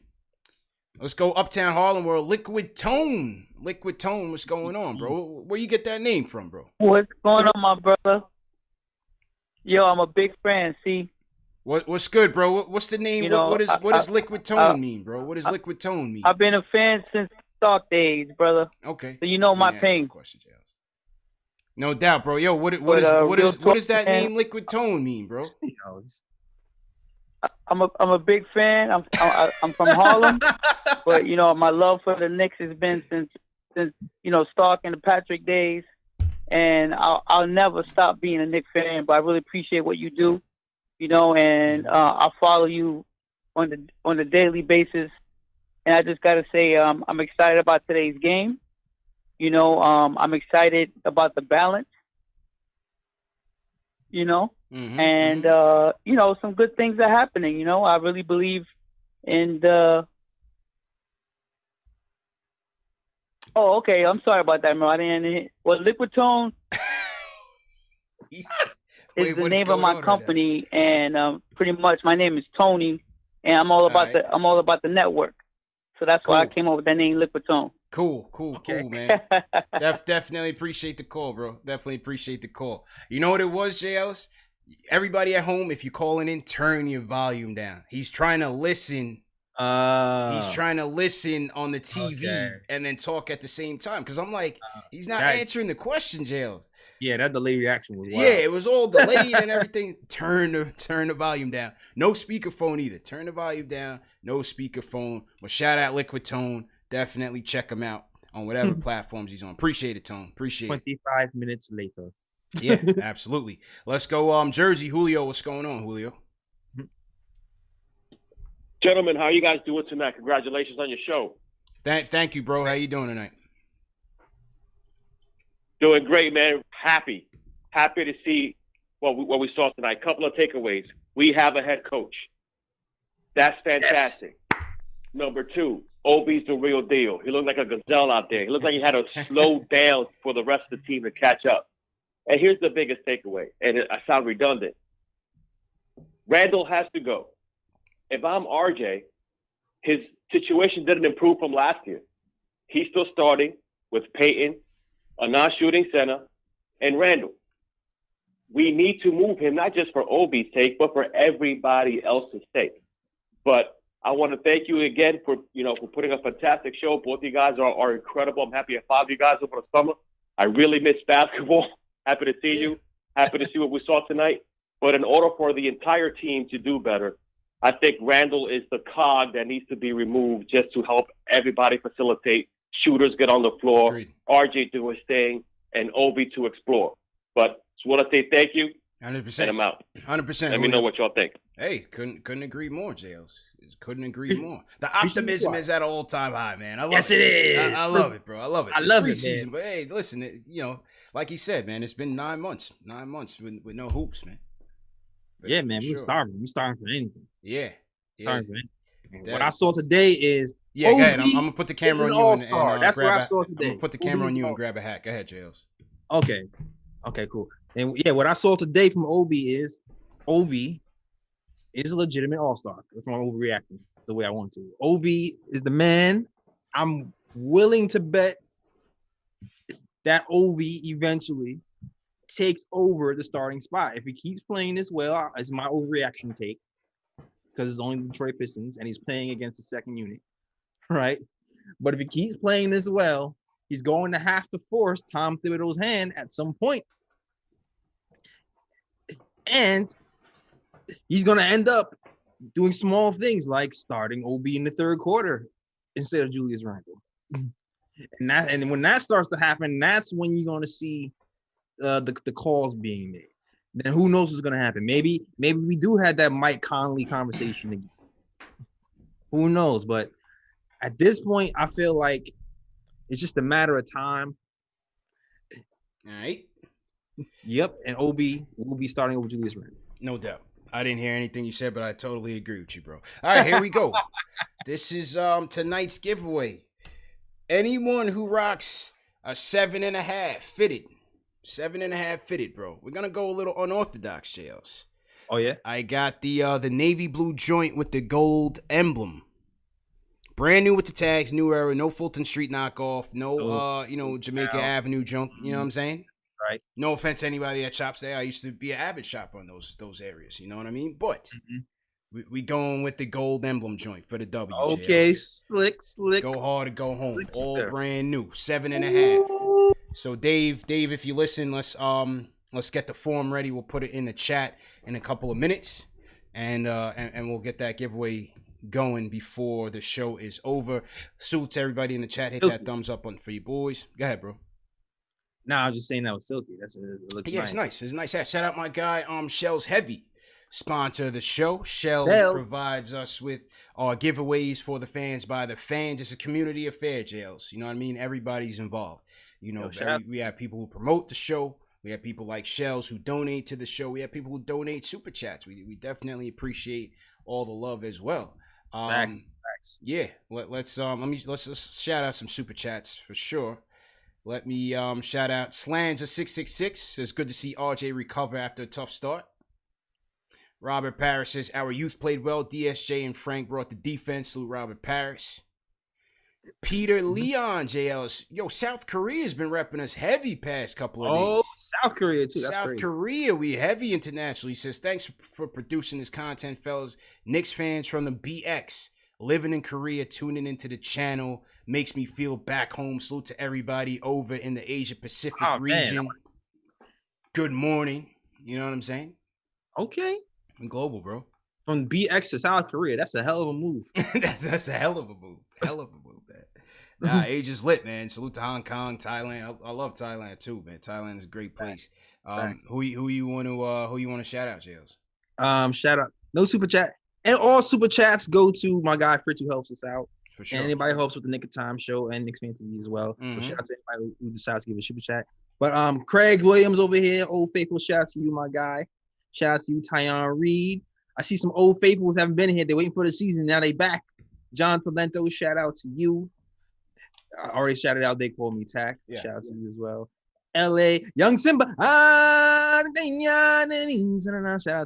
Let's go Uptown Harlem World. Liquid Tone, what's going on, bro? Where you get that name from, bro? What's going on, my brother? Yo, I'm a big fan. See. What's good, bro? What's the name? What does Liquid Tone mean, bro? What does Liquid Tone mean? I've been a fan since Stark days, brother. Okay. So my pain. No doubt, bro. Yo, what does that name Liquid Tone mean, bro? I'm a big fan. I'm from Harlem, but my love for the Knicks has been since Stark and the Patrick days, and I'll never stop being a Knicks fan. But I really appreciate what you do, and I follow you on the daily basis. And I just gotta say, I'm excited about today's game. I'm excited about the balance, and, some good things are happening. I really believe in the. Oh, okay. I'm sorry about that, bro. I didn't. Well, Liquid Tone is the name of my company, and pretty much my name is Tony, and I'm all about the network. So that's why I came up with that name, Liquid Tone. Cool, man. Definitely appreciate the call, bro. Definitely appreciate the call. You know what it was, J Ellis? Everybody at home, if you're calling in, turn your volume down. He's trying to listen. He's trying to listen on the TV and then talk at the same time. Because I'm like, he's not answering the question, J Ellis. Yeah, that delayed reaction was wild. Yeah, it was all delayed and everything. Turn the volume down. No speakerphone either. Turn the volume down. No speakerphone. But shout out Liquid Tone. Definitely check him out on whatever platforms he's on. Appreciate it, Tone. Appreciate 25 minutes later. Yeah, absolutely. Let's go Jersey. Julio, what's going on, Julio? Gentlemen, how are you guys doing tonight? Congratulations on your show. Thank you, bro. How you doing tonight? Doing great, man. Happy to see what we saw tonight. Couple of takeaways. We have a head coach. That's fantastic. Yes. Number 2, Obi's the real deal. He looked like a gazelle out there. He looked like he had to slow down for the rest of the team to catch up. And here's the biggest takeaway, and I sound redundant. Randall has to go. If I'm RJ, his situation didn't improve from last year. He's still starting with Peyton, a non-shooting center, and Randall. We need to move him, not just for Obi's sake, but for everybody else's sake. But I want to thank you again for putting a fantastic show. Both of you guys are incredible. I'm happy to have you guys over the summer. I really miss basketball. Happy to see you. Happy to see what we saw tonight. But in order for the entire team to do better, I think Randall is the cog that needs to be removed just to help everybody facilitate. Shooters get on the floor, Agreed. RJ do his thing, and Obi to explore. But just want to say thank you. 100%. And I'm out. 100%. Let me know what y'all think. Hey, couldn't agree more, Jails. Couldn't agree more. The optimism is at an all-time high, man. I love it. Yes, it is. I love it, bro. I love it. I love it, man. But hey, listen, like he said, man, it's been 9 months. 9 months with no hoops, man. But yeah, man, we're starving. We're starving for anything. Yeah. Starving for anything. What I saw today is Yeah, go ahead. I'm gonna put the camera on you and that's grab what I saw today. I'm gonna put the camera on you and grab a hat. Go ahead, J Ellis. Okay, cool. And yeah, what I saw today from Obi is a legitimate all-star. If I'm overreacting the way I want to, Obi is the man. I'm willing to bet that Obi eventually takes over the starting spot. If he keeps playing this well, it's my overreaction take, because it's only the Detroit Pistons and he's playing against the second unit, right? But if he keeps playing this well, he's going to have to force Tom Thibodeau's hand at some point. And he's going to end up doing small things like starting Obi in the third quarter instead of Julius Randle. And when that starts to happen, that's when you're going to see the calls being made. Then who knows what's going to happen? Maybe we do have that Mike Conley conversation again. Who knows? But at this point, I feel like it's just a matter of time. All right. Yep, and Obi will be starting over Julius Randle. No doubt. I didn't hear anything you said, but I totally agree with you, bro. All right, here we go. This is tonight's giveaway. Anyone who rocks a 7.5 fitted. 7.5 fitted, bro. We're gonna go a little unorthodox, J Ellis. Oh yeah. I got the navy blue joint with the gold emblem. Brand new with the tags, new era, no Fulton Street knockoff, no Jamaica Avenue junk. You know what I'm saying? Right. No offense to anybody that shops there. I used to be an avid shopper in those areas. You know what I mean? But we going with the gold emblem joint for the W. Okay, slick. Go hard or go home. Slick, all brand new, 7.5. So Dave, if you listen, let's get the form ready. We'll put it in the chat in a couple of minutes, and we'll get that giveaway going before the show is over. Salute to everybody in the chat. Hit that thumbs up for you boys. Go ahead, bro. Nah, I was just saying that was silky. It's nice. It's a nice hat. Shout out my guy, Shell's Heavy, sponsor of the show. Shell's provides us with giveaways for the fans by the fans. It's a community affair, Jails. You know what I mean? Everybody's involved. You know, we have people who promote the show. We have people like Shells who donate to the show. We have people who donate super chats. We definitely appreciate all the love as well. Facts. Yeah. Let's shout out some super chats for sure. Let me shout out Slans 666. It's good to see RJ recover after a tough start. Robert Parrish says our youth played well. DSJ and Frank brought the defense. Salute Robert Parrish. Peter Leon, J Ellis. Yo, South Korea's been repping us heavy past couple of days. Oh, South Korea too. That's South crazy. Korea, we heavy international. He says, thanks for producing this content, fellas. Knicks fans from the BX. Living in Korea, tuning into the channel makes me feel back home. Salute to everybody over in the Asia Pacific region. Man. Good morning. You know what I'm saying? Okay. I'm global, bro. From BX to South Korea, that's a hell of a move. that's a hell of a move. Hell of a move, man. Nah, age is lit, man. Salute to Hong Kong, Thailand. I love Thailand too, man. Thailand is a great place. Who you want to shout out, Jails? Shout out. No super chat. And all super chats go to my guy Fritz, who helps us out. For sure. And anybody helps with the Nick of Time show and Knicks Fan TV as well. So shout out to anybody who decides to give a super chat. But Craig Williams over here, Old Faithful, shout out to you, my guy. Shout out to you, Tyon Reed. I see some Old Faithfuls haven't been here. They're waiting for the season. Now they back. John Talento, shout out to you. I already shouted out. They called me Tack. Yeah, shout out to you as well. LA, Young Simba. Shout out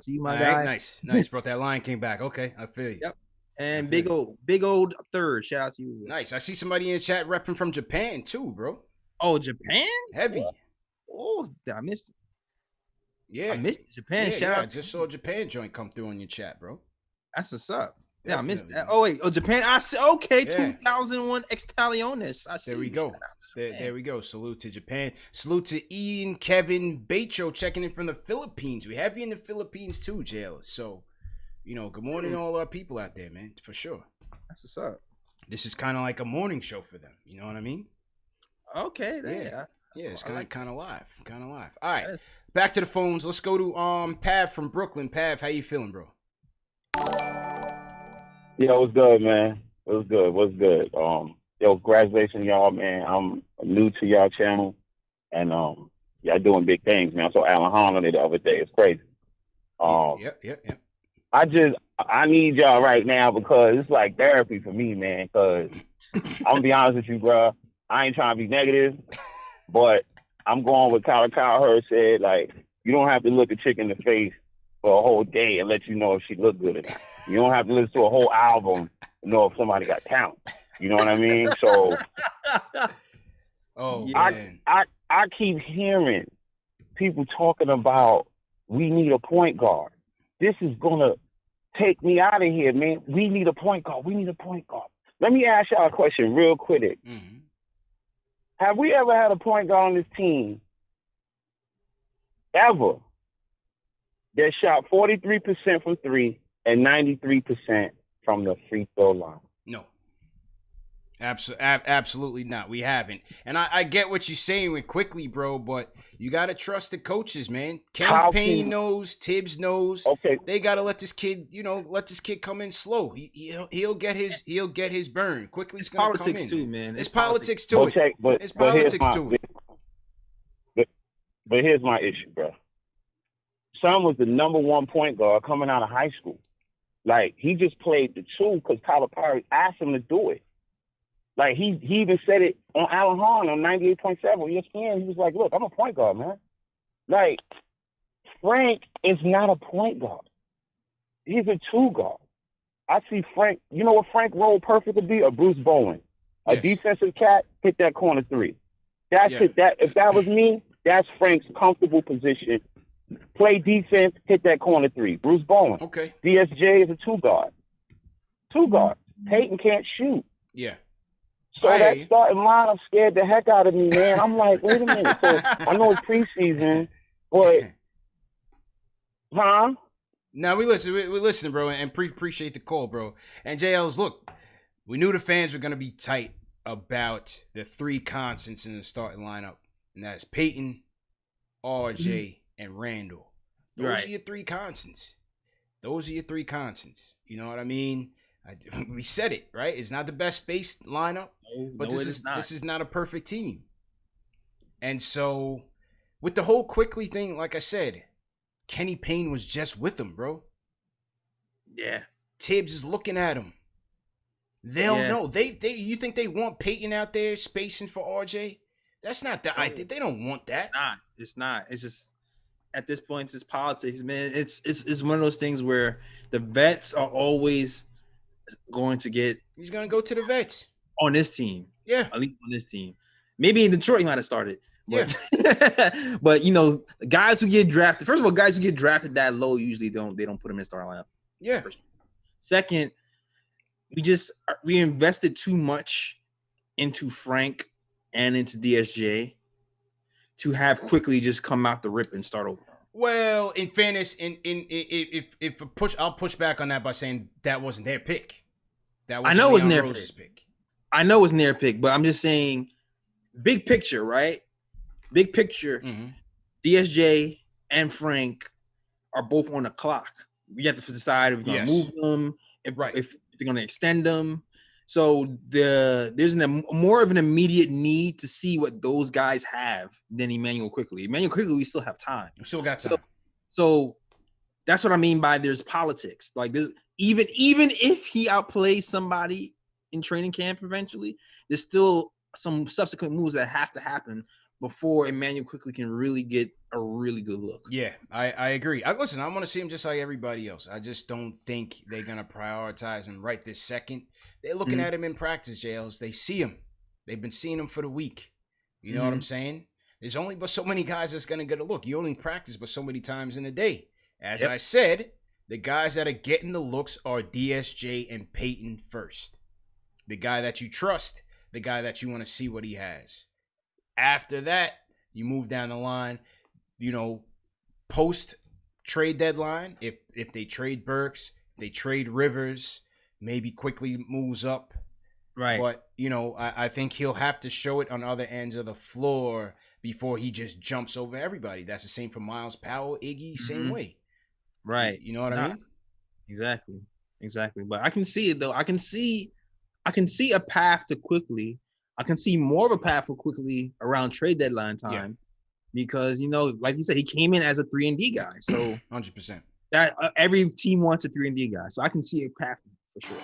to you, my guy. Nice. Brought that Lion King back. Okay, I feel you. Yep. And big old third. Shout out to you. Nice. I see somebody in the chat repping from Japan too, bro. Oh, Japan? Heavy. Oh, I missed it. Yeah. I missed Japan. Shout out. I just saw a Japan joint come through on your chat, bro. That's what's up. Yeah, Definitely. I missed that. Oh, wait. Oh, Japan. I see. Okay, 2001 Extaliones. I see. There we go. There we go. Salute to Japan. Salute to Ian Kevin Becho checking in from the Philippines. We have you in the Philippines too, J Ellis. So, good morning to all our people out there, man, for sure. That's what's up. This is kind of like a morning show for them. You know what I mean? Okay. Yeah, it's kind of live. All right, back to the phones. Let's go to Pav from Brooklyn. Pav, how you feeling, bro? Yeah, it was good, man. What's good? Congratulations, y'all, man. I'm new to y'all channel, and y'all doing big things, man. I saw Alan Hahn on it the other day. It's crazy. Yep. I I need y'all right now because it's like therapy for me, man. Because I'm gonna be honest with you, bro. I ain't trying to be negative, but I'm going with Kyle Hurd said. Like, you don't have to look a chick in the face for a whole day and let you know if she look good or not. You don't have to listen to a whole album to know if somebody got talent. You know what I mean? So, man. I keep hearing people talking about we need a point guard. This is gonna take me out of here, man. We need a point guard. We need a point guard. Let me ask y'all a question real quick. Mm-hmm. Have we ever had a point guard on this team ever that shot 43% from three and 93% from the free throw line? No. Absolutely not. We haven't. And I get what you're saying with quickly, bro, but you got to trust the coaches, man. Kenny Payne knows, Tibbs knows. Okay. They got to let this kid, come in slow. He'll get his burn. Quickly's going to come in. Politics too, man. It's politics to it. It's politics to it. But here's my issue, bro. Son was the number one point guard coming out of high school. Like, he just played the two because Tyler Perry asked him to do it. Like, he even said it on Alan Hahn on 98.7 ESPN. He was like, look, I'm a point guard, man. Like, Frank is not a point guard. He's a two guard. I see Frank, you know what Frank role perfect would be? A Bruce Bowen. A defensive cat, hit that corner three. That's it. If that was me, that's Frank's comfortable position. Play defense, hit that corner three. Bruce Bowen. Okay. DSJ is a two guard. Peyton can't shoot. Yeah. So that starting lineup scared the heck out of me, man. I'm like, wait a minute. So I know it's preseason, but No, we listen, bro, and appreciate the call, bro. And J Ellis, look, we knew the fans were gonna be tight about the three constants in the starting lineup, and that's Peyton, RJ, and Randall. Those are your three constants. You know what I mean? We said it, right? It's not the best spaced lineup, but this is not a perfect team. And so, with the whole quickly thing, like I said, Kenny Payne was just with him, bro. Yeah. Tibbs is looking at him. They'll know. You think they want Peyton out there spacing for RJ? That's not the idea. They don't want that. It's not. It's just at this point, it's just politics, man. It's one of those things where the vets are always going to get. He's gonna go to the vets on this team. Yeah, at least on this team. Maybe in Detroit he might have started. But, yeah, but guys who get drafted. First of all, guys who get drafted that low usually don't put them in the starting lineup. Yeah. Second, we invested too much into Frank and into DSJ to have quickly just come out the rip and start over. Well, in fairness, I'll push back on that by saying that wasn't their pick. I know it wasn't their pick. I know it wasn't their pick, but I'm just saying, big picture, right? Big picture. Mm-hmm. DSJ and Frank are both on the clock. We have to decide if we're going to move them, if they're going to extend them. So there's more of an immediate need to see what those guys have than Emmanuel Quickly. Emmanuel Quickly, we still have time. We still got time. So that's what I mean by there's politics. Like this, even if he outplays somebody in training camp eventually, there's still some subsequent moves that have to happen before Emmanuel Quickly can really get a really good look. Yeah, I agree. Listen, I want to see him just like everybody else. I just don't think they're going to prioritize him right this second. They're looking at him in practice, J Ellis. They see him. They've been seeing him for the week. You know what I'm saying? There's only but so many guys that's going to get a look. You only practice but so many times in a day. As I said, the guys that are getting the looks are DSJ and Peyton first. The guy that you trust, the guy that you want to see what he has. After that, you move down the line, post trade deadline. If they trade Burks, if they trade Rivers, maybe Quickly moves up. Right. But, I think he'll have to show it on other ends of the floor before he just jumps over everybody. That's the same for Miles Powell, Iggy, same way. Right. You know what I mean? Exactly. But I can see it though. I can see a path to Quickly. I can see more of a path for Quickly around trade deadline time because, like you said, he came in as a 3-and-D guy. So 100%. That every team wants a 3-and-D guy, so I can see it happening for sure.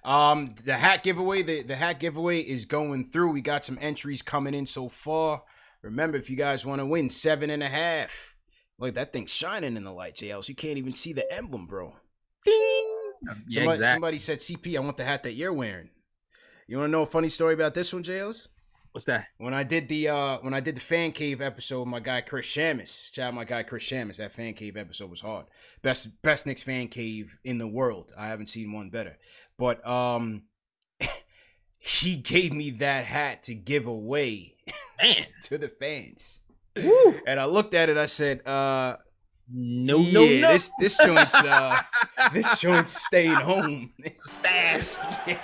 100%. The hat giveaway, the hat giveaway is going through. We got some entries coming in so far. Remember, if you guys want to win 7.5, look, that thing's shining in the light, J Ellis. You can't even see the emblem, bro. Ding! Somebody said, CP, I want the hat that you're wearing. You want to know a funny story about this one, J Ellis? What's that? When I did the fan cave episode with my guy Chris Shamus, shout out my guy Chris Shamus. That fan cave episode was hard. Best Knicks fan cave in the world. I haven't seen one better. But he gave me that hat to give away to the fans. Woo. And I looked at it. I said, no. This joint's staying home. Stash. Yeah.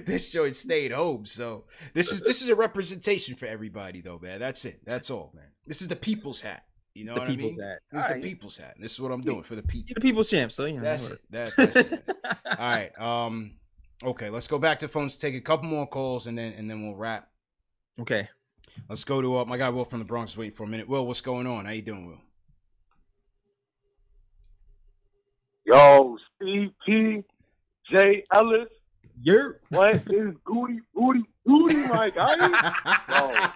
This joint stayed home, so this is a representation for everybody, though, man. That's it. That's all, man. This is the people's hat. You know what I mean? This is the people's hat. This is what I'm doing for the people. You're the people's champ, so you know. That's it. That's it. All right. Okay. Let's go back to the phones. Take a couple more calls, and then we'll wrap. Okay. Let's go to my guy Will from the Bronx. Waiting for a minute. Will, what's going on? How you doing, Will? Yo, Steve T, J Ellis. What is booty, my guy?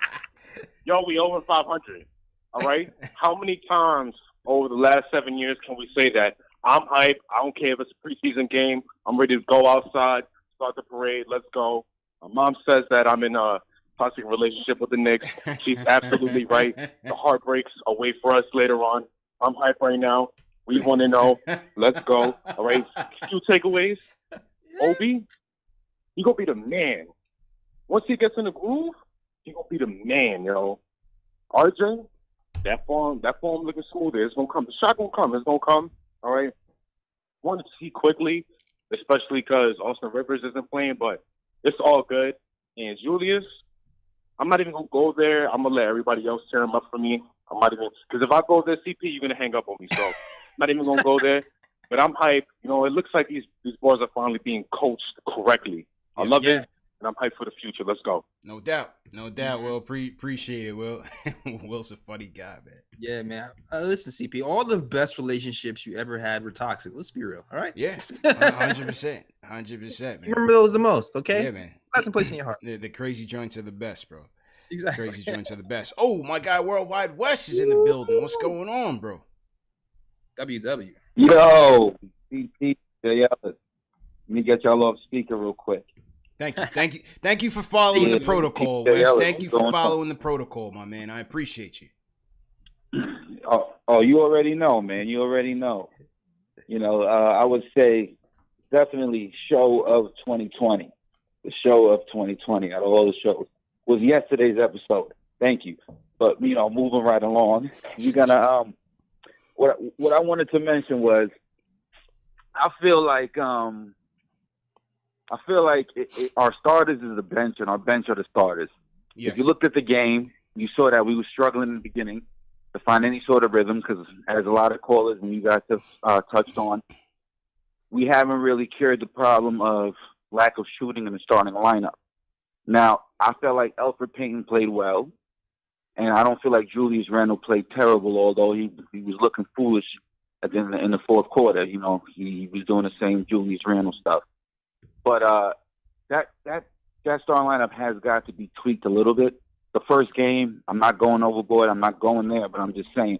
Yo, we over 500. All right. How many times over the last 7 years can we say that? I'm hyped. I don't care if it's a preseason game. I'm ready to go outside, start the parade. Let's go. My mom says that I'm in a toxic relationship with the Knicks. She's absolutely right. The heartbreaks await for us later on. I'm hyped right now. We want to know. Let's go. All right. Few takeaways. Obi, he gonna be the man. Once he gets in the groove, he gonna be the man, yo. RJ, that form looking smooth. It's gonna come. The shot gonna come. It's gonna come. All right. Wanted to see quickly, especially because Austin Rivers isn't playing, but it's all good. And Julius, I'm not even gonna go there. I'm gonna let everybody else tear him up for me. I'm not even, because if I go there, CP, you're gonna hang up on me. So I'm not even gonna go there. But I'm hyped. You know, it looks like these boys are finally being coached correctly. I love it, and I'm hyped for the future. Let's go. No doubt. Will, appreciate it, Will. Will's a funny guy, man. Yeah, man. Listen, CP, all the best relationships you ever had were toxic. Let's be real, all right? Yeah, 100%. 100%, man. Remember those the most, okay? Yeah, man. That's a place in your heart. The crazy joints are the best, bro. Exactly. Crazy joints are the best. Oh, my guy Worldwide West is in the building. What's going on, bro? WW. Yo, CP, J Ellis. Let me get y'all off speaker real quick. Thank you for following the protocol, Wes. Thank you for following the protocol, my man. I appreciate you. Oh, you already know, man. You already know. You know, I would say definitely show of 2020. The show of 2020 out of all the shows was yesterday's episode. Thank you. But, you know, moving right along, you're gonna what I wanted to mention was I feel like our starters is the bench and our bench are the starters. Yes. If you looked at the game, you saw that we were struggling in the beginning to find any sort of rhythm because, as a lot of callers and you guys have touched on, we haven't really cured the problem of lack of shooting in the starting lineup. Now, I felt like Elfrid Payton played well, and I don't feel like Julius Randle played terrible, although he was looking foolish in the fourth quarter. You know, he was doing the same Julius Randle stuff. But that starting lineup has got to be tweaked a little bit. The first game, I'm not going overboard. I'm not going there, but I'm just saying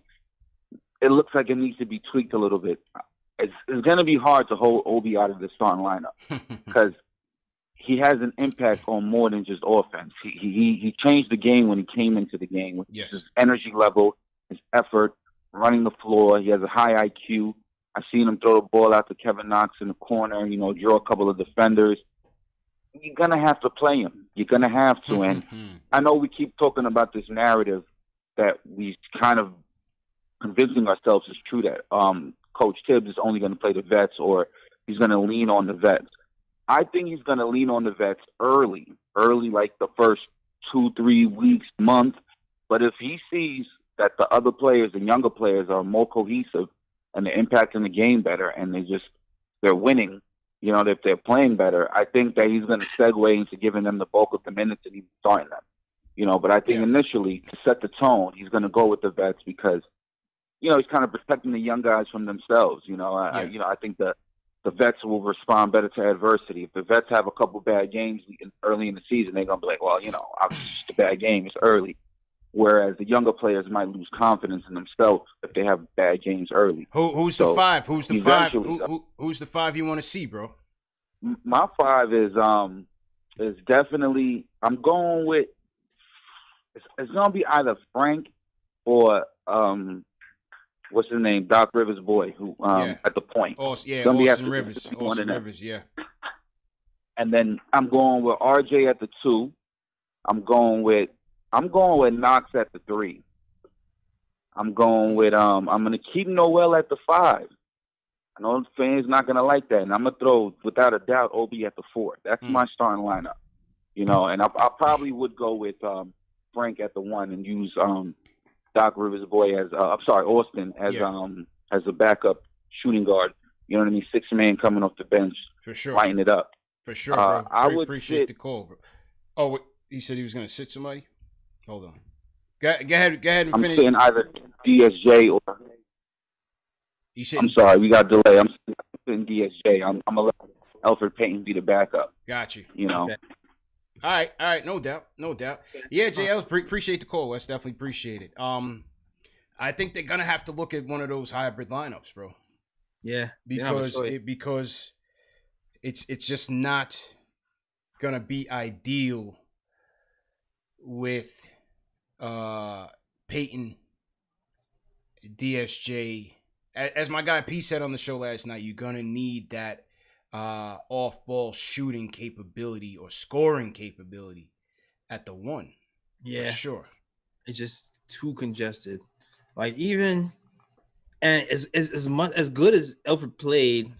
it looks like it needs to be tweaked a little bit. It's going to be hard to hold Obi out of the starting lineup because he has an impact on more than just offense. He changed the game when he came into the game with his energy level, his effort, running the floor. He has a high IQ. I've seen him throw the ball out to Kevin Knox in the corner, you know, draw a couple of defenders. You're going to have to play him. You're going to have to. And I know we keep talking about this narrative that we kind of convincing ourselves is true that Coach Tibbs is only going to play the vets or he's going to lean on the vets. I think he's going to lean on the vets early like the first 2-3 weeks, month. But if he sees that the other players, the younger players, are more cohesive and they're impacting the game better and they're winning, you know, if they're playing better, I think that he's going to segue into giving them the bulk of the minutes and even starting them. You know, but I think initially to set the tone, he's going to go with the vets because he's kind of protecting the young guys from themselves. I think the vets will respond better to adversity. If the vets have a couple bad games early in the season, they're gonna be like, well, obviously it's just a bad game. It's early. Whereas the younger players might lose confidence in themselves if they have bad games early. Who's the five? Who's the five? Who's the five you want to see, bro? My five is definitely, I'm going with, it's gonna be either Frank or what's his name, Doc Rivers' boy, who at the point. Austin Rivers. Austin Rivers, yeah. And then I'm going with RJ at the 2. I'm going with Knox at the 3. I'm gonna keep Noel at the 5. I know the fans not gonna like that, and I'm gonna throw, without a doubt, Obi at the 4. That's my starting lineup. And I probably would go with Frank at the 1 and use Doc Rivers' boy as Austin as a backup shooting guard. You know what I mean? 6-man coming off the bench, for sure, lighting it up. For sure, bro. I would appreciate the call, bro. Oh, he said he was gonna sit somebody. Hold on. Go ahead and finish. I'm saying either DSJ or. I'm sorry, we got delay. I'm saying DSJ. I'm gonna let Elfrid Payton be the backup. Got you. Okay. All right, no doubt. Yeah, J Ellis, appreciate the call. That's definitely appreciated. I think they're gonna have to look at one of those hybrid lineups, bro. Yeah, because it's just not gonna be ideal with Peyton, DSJ. As my guy P said on the show last night, you're gonna need that off-ball shooting capability or scoring capability at the 1. Yeah, for sure. It's just too congested. Like, even and as much as good as Elfrid played,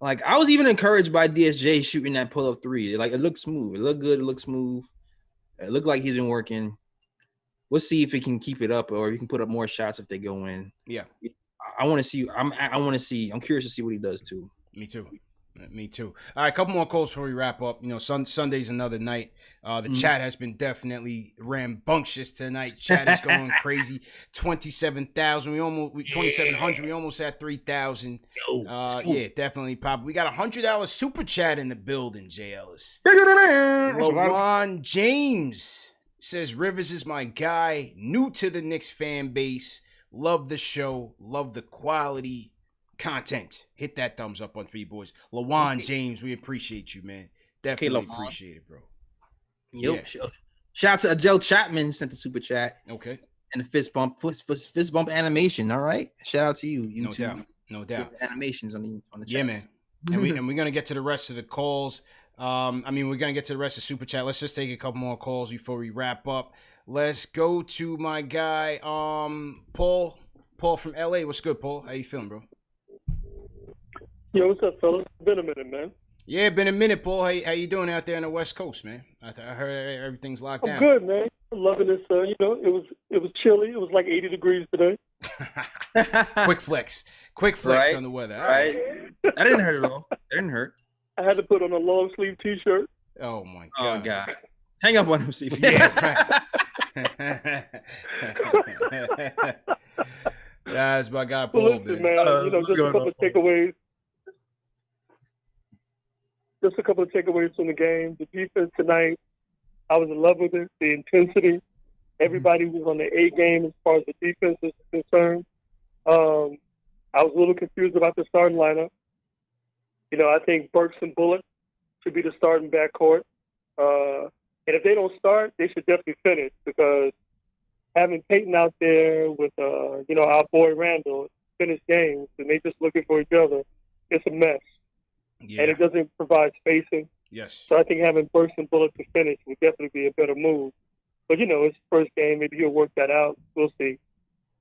like, I was even encouraged by DSJ shooting that pull-up 3. Like, it looked smooth. It looked good. It looked smooth. It looked like he's been working. We'll see if he can keep it up, or he can put up more shots if they go in. Yeah, I want to see. I'm curious to see what he does too. Me too. All right, a couple more calls before we wrap up. Sunday's another night. The chat has been definitely rambunctious tonight. Chat is going crazy. 27,000. 2,700. We almost at 3,000. Yeah, definitely pop. We got $100 super chat in the building. J Ellis. LeBron James says Rivers is my guy. New to the Knicks fan base. Love the show. Love the quality content. Hit that thumbs up on for you boys. LaJuan James, we appreciate you, man. Definitely appreciate it, bro. Yeah. Shout out to Adele Chapman, sent the super chat. Okay. And the fist bump animation. All right. Shout out to you. YouTube. No doubt. Animations on the chat. Yeah, man. And we're gonna get to the rest of the calls. We're gonna get to the rest of super chat. Let's just take a couple more calls before we wrap up. Let's go to my guy, Paul. Paul from LA. What's good, Paul? How you feeling, bro? Yo, what's up, fellas? Been a minute, man. Yeah, been a minute, Paul. How you doing out there on the West Coast, man? I heard everything's locked down. I'm good, man. I'm loving this. It was chilly. It was like 80 degrees today. Quick flex on the weather. All right. That didn't hurt at all. That didn't hurt. I had to put on a long sleeve T-shirt. Oh my God. Oh God. Hang up on him, Steve. Yeah. That's my guy, Paul. Listen, man. Just a couple of takeaways. Just a couple of takeaways from the game. The defense tonight, I was in love with it. The intensity. Everybody was on the A game as far as the defense is concerned. I was a little confused about the starting lineup. I think Burks and Bullock should be the starting backcourt. And if they don't start, they should definitely finish, because having Peyton out there with, our boy Randall finish games and they just looking for each other, it's a mess. Yeah. And it doesn't provide spacing. Yes. So I think having Burks and Bullock to finish would definitely be a better move. But, it's the first game. Maybe he'll work that out. We'll see.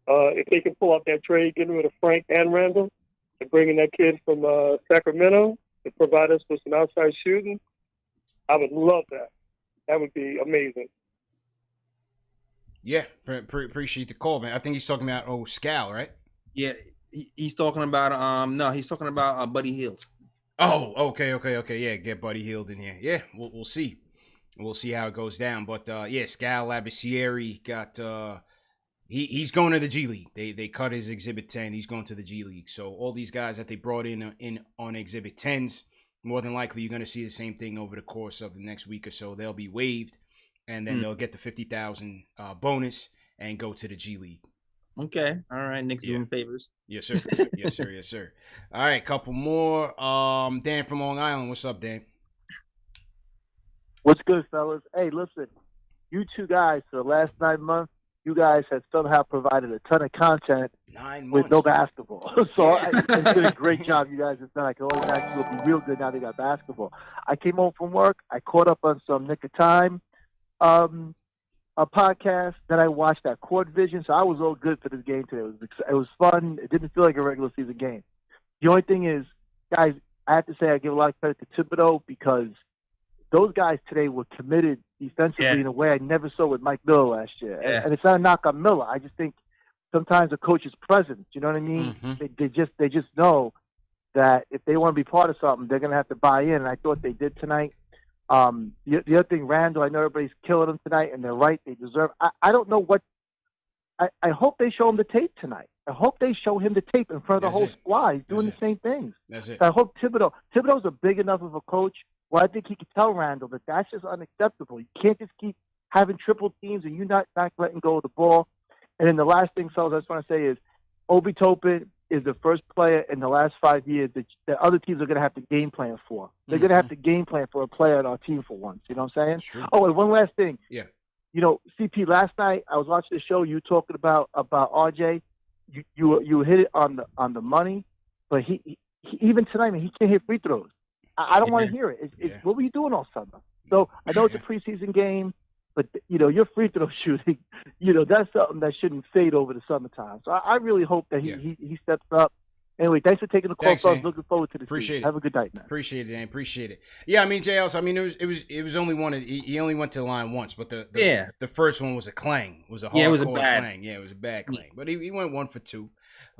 If they can pull off that trade, getting rid of Frank and Randall, and bringing that kid from Sacramento to provide us with some outside shooting, I would love that. That would be amazing. Yeah, appreciate the call, man. I think he's talking about Scal, right? Yeah, he's talking about he's talking about Buddy Hield. Oh, okay. Yeah, get Buddy Hield in here. Yeah, we'll see. We'll see how it goes down. But Scal Labissiere got He's going to the G League. They cut his Exhibit 10. He's going to the G League. So all these guys that they brought in on Exhibit 10s, more than likely you're going to see the same thing over the course of the next week or so. They'll be waived, and then they'll get the $50,000 bonus and go to the G League. Okay. All right. Knicks doing favors. Yes, sir. Yes, sir. Yes, sir. All right. Couple more. Dan from Long Island. What's up, Dan? What's good, fellas? Hey, listen, you two guys for the last 9 months, you guys have somehow provided a ton of content with no basketball. So it's been a great job you guys have done. I can always imagine it'll be real good now they got basketball. I came home from work. I caught up on some Nick of Time a podcast. Then I watched that Court Vision. So I was all good for this game today. It was fun. It didn't feel like a regular season game. The only thing is, guys, I have to say I give a lot of credit to Thibodeau because those guys today were committed defensively in a way I never saw with Mike Miller last year. Yeah. And it's not a knock on Miller. I just think sometimes a coach's presence, you know what I mean? They just know that if they want to be part of something, they're going to have to buy in. And I thought they did tonight. The other thing, Randall, I know everybody's killing him tonight, and they're right. They deserve. I don't know what. I hope they show him the tape tonight. I hope they show him the tape in front of the whole squad. He's doing the same things. That's it. I hope Thibodeau's a big enough of a coach. Well, I think he could tell Randall that that's just unacceptable. You can't just keep having triple teams and you not letting go of the ball. And then the last thing, fellas, I just want to say is Obi Toppin is the first player in the last 5 years that other teams are going to have to game plan for. They're going to have to game plan for a player on our team for once. You know what I'm saying? True. Oh, and one last thing. Yeah. You know, CP, last night I was watching the show. You talking about RJ. You hit it on the money, but he even tonight, man, he can't hit free throws. I don't want to hear it. What were you doing all summer? So I know it's a preseason game, but your free throw shooting, that's something that shouldn't fade over the summertime. So I really hope that he steps up. Anyway, thanks for taking the call. Thanks, looking forward to the Appreciate season. Have a good night, man. Appreciate it, Dan. Appreciate it. Yeah, I mean, J Ellis, I mean, it was only one. He only went to the line once, but the first one was a clang. It was a hardcore clang. Yeah, it was a bad clang. But he went 1 for 2.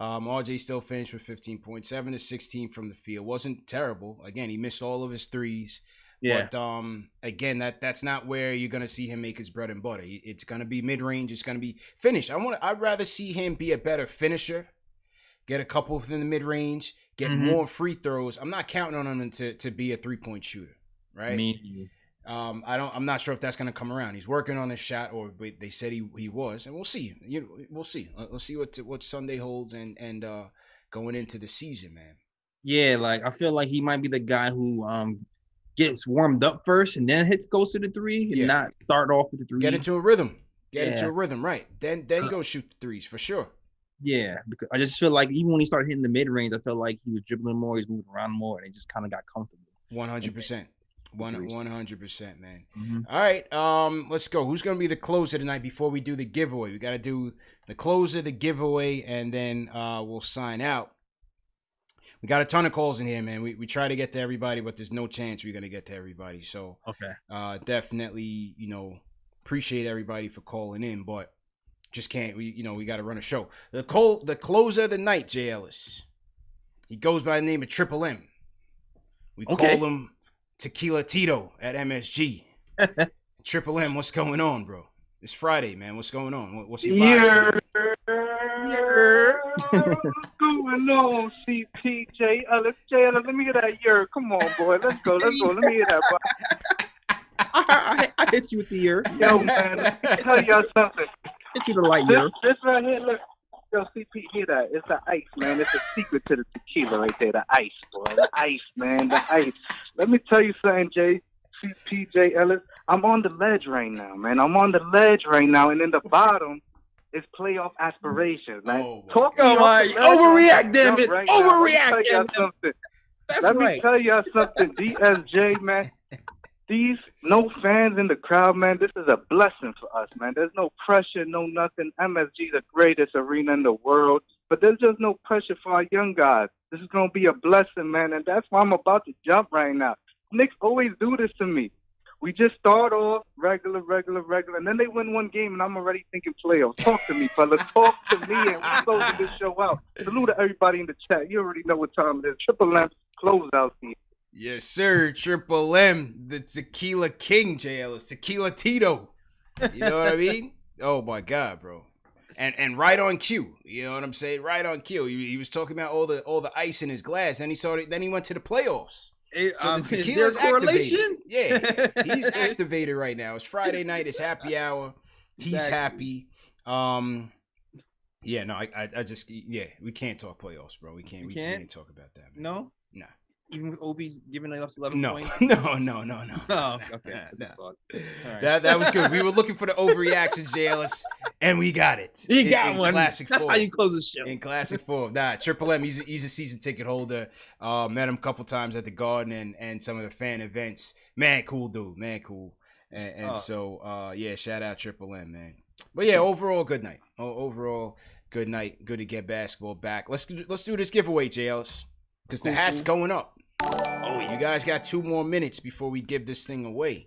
RJ still finished with 15.7 to 16 from the field. Wasn't terrible. Again, he missed all of his threes. Yeah. But again, that's not where you're gonna see him make his bread and butter. It's gonna be mid range. It's gonna be finish. I'd rather see him be a better finisher. Get a couple within the mid range. Get more free throws. I'm not counting on him to be a 3-point shooter. Right. I'm not sure if that's going to come around. He's working on his shot, or they said he was, and we'll see. We'll see. Let's see what Sunday holds and going into the season, man. Yeah, like I feel like he might be the guy who gets warmed up first and then goes to the three and not start off with the three. Get into a rhythm. Right? Then go shoot the threes for sure. Yeah, because I just feel like even when he started hitting the mid range, I felt like he was dribbling more, he's moving around more, and he just kind of got comfortable. 100%. 100%, man. All right, let's go. Who's going to be the closer tonight before we do the giveaway? We got to do the closer, the giveaway, and then we'll sign out. We got a ton of calls in here, man. We try to get to everybody, but there's no chance we're going to get to everybody. So definitely, appreciate everybody for calling in, but just can't. We got to run a show. The closer of the night, J Ellis. He goes by the name of Triple M. We call him Tequila Tito at MSG. Triple M, what's going on, bro? It's Friday, man. What's going on? What's your vibe? What's going on, CP, J Ellis? J Ellis, let me hear that year. Come on, boy. Let's go. Let me hear that, boy. I hit you with the year. Yo, man, let me tell y'all something. Hit you the light year. This right here, look. Yo, CP, hear that? It's the ice, man. It's a secret to the tequila right there. The ice, boy. The ice, man. The ice. Let me tell you something, CP, J Ellis. I'm on the ledge right now, man. I'm on the ledge right now, and in the bottom is playoff aspirations, man. Overreact, damn it. Right Overreact. Let me tell y'all something, DSJ, man. These no fans in the crowd, man. This is a blessing for us, man. There's no pressure, no nothing. MSG, the greatest arena in the world, but there's just no pressure for our young guys. This is gonna be a blessing, man, and that's why I'm about to jump right now. Knicks always do this to me. We just start off regular, and then they win one game, and I'm already thinking playoffs. Talk to me, fella. Talk to me, and we're closing this show out. Salute to everybody in the chat. You already know what time it is. Triple M close out here. Yes, sir. Triple M, the Tequila King, J Ellis, Tequila Tito. You know what I mean? Oh my God, bro. And right on cue. You know what I'm saying? Right on cue. He was talking about all the ice in his glass, and then he went to the playoffs. So the tequila's correlation? Yeah, he's activated right now. It's Friday night. It's happy hour. He's happy. Yeah, no, I just we can't talk playoffs, bro. We can't talk about that, man. No? Nah. Even with Obi giving us 11 points? No. Oh, okay. No. Right. That was good. We were looking for the overreactions, J Ellis, and we got it. He got one. Classic That's form. how you close the show. In classic form. Nah, Triple M, he's a season ticket holder. Met him a couple times at the Garden and some of the fan events. Man, cool dude. Man, cool. So, shout out Triple M, man. But yeah, overall, good night. Overall, good night. Good to get basketball back. Let's do this giveaway, J Ellis, because the hat's going up. Oh, you guys got 2 more minutes before we give this thing away.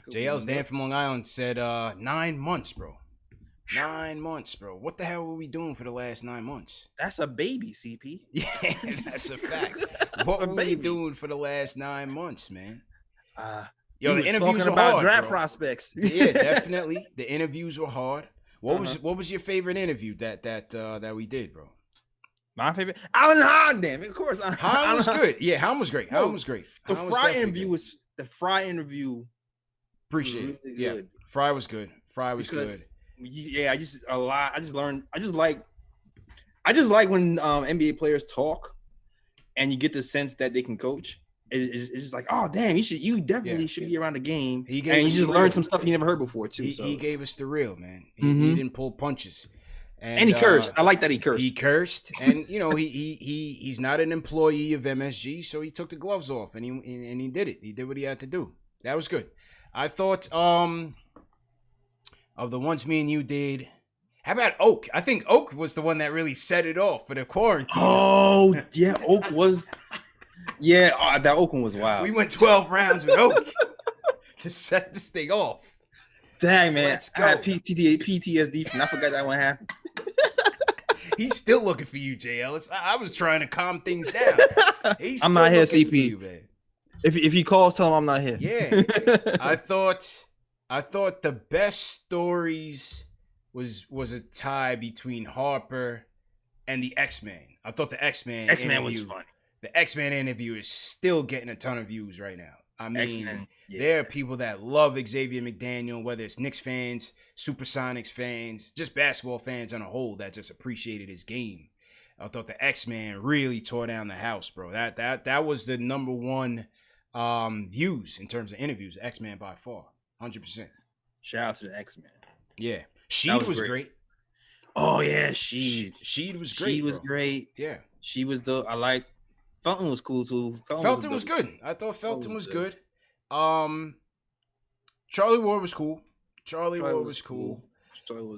J Ellis, Dan from Long Island, said 9 months, bro. 9 months, bro. What the hell were we doing for the last 9 months? That's a baby, CP. Yeah, that's a fact. What were we doing for the last 9 months, man? Yo, the interviews were about hard, draft bro. prospects. Yeah, definitely. The interviews were hard. What was your favorite interview that we did, bro? My favorite, Alan Hahn. Damn it, of course. Hahn was good. Yeah, Hahn was great. Hahn was great. The Fry interview. Appreciate it. Yeah, Fry was good. Good. Yeah, I just learned. I just like when NBA players talk, and you get the sense that they can coach. It's just like, oh damn, you definitely should be around the game, and you just learn some stuff you never heard before too. He gave us the real, man. He didn't pull punches. And he cursed. I like that he cursed. He cursed, and he's not an employee of MSG, so he took the gloves off and he did it. He did what he had to do. That was good. I thought of the ones me and you did. How about Oak? I think Oak was the one that really set it off for the quarantine. Oh yeah, Oak was. Yeah, that Oak one was wild. We went 12 rounds with Oak to set this thing off. Dang, man. Let's go. I had PTSD and I forgot that one happened. He's still looking for you, J Ellis. I was trying to calm things down. I'm not here, CP. You, man. If he calls, tell him I'm not here. Yeah. I thought the best stories was a tie between Harper and the X-Man. I thought the X-Man was fun. The X-Man interview is still getting a ton of views right now. I mean, there are people that love Xavier McDaniel, whether it's Knicks fans, Supersonics fans, just basketball fans on a whole that just appreciated his game. I thought the X-Man really tore down the house, bro. That was the number one views in terms of interviews. X-Man by far, 100%. Shout out to the X-Man. Yeah, Sheed was great. Oh yeah, Sheed was great. She was great. Yeah, she was the. I like. Felton was cool too. Felton was good. I thought Felton was good. Charlie Ward was cool. Charlie Ward was cool.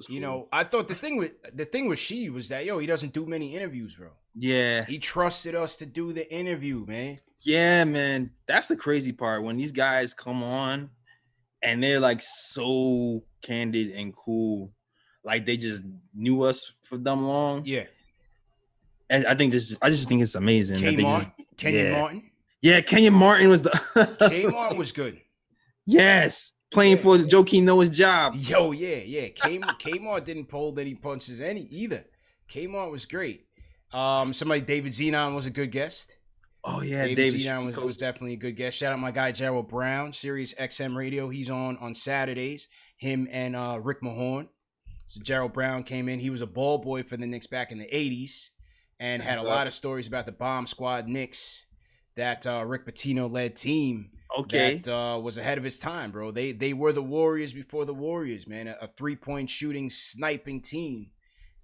You know, I thought the thing with Sheed was that he doesn't do many interviews, bro. Yeah, he trusted us to do the interview, man. Yeah, man, that's the crazy part when these guys come on and they're like so candid and cool, like they just knew us for dumb long. Yeah. And I just think it's amazing. Kenyon Martin. Yeah, Kenyon Martin was the Kmart was good. Yes. Playing for Joakim Noah's job. Yo, yeah. Kmart didn't pull any punches either. Kmart was great. Somebody David Zenon was a good guest. Oh yeah, David Zenon was definitely a good guest. Shout out my guy Gerald Brown, Sirius XM Radio. He's on Saturdays. Him and Rick Mahorn. So Gerald Brown came in. He was a ball boy for the Knicks back in the 80s. And had a lot of stories about the Bomb Squad Knicks, that Rick Pitino led team. Okay, that was ahead of its time, bro. They were the Warriors before the Warriors, man. A 3-point shooting, sniping team,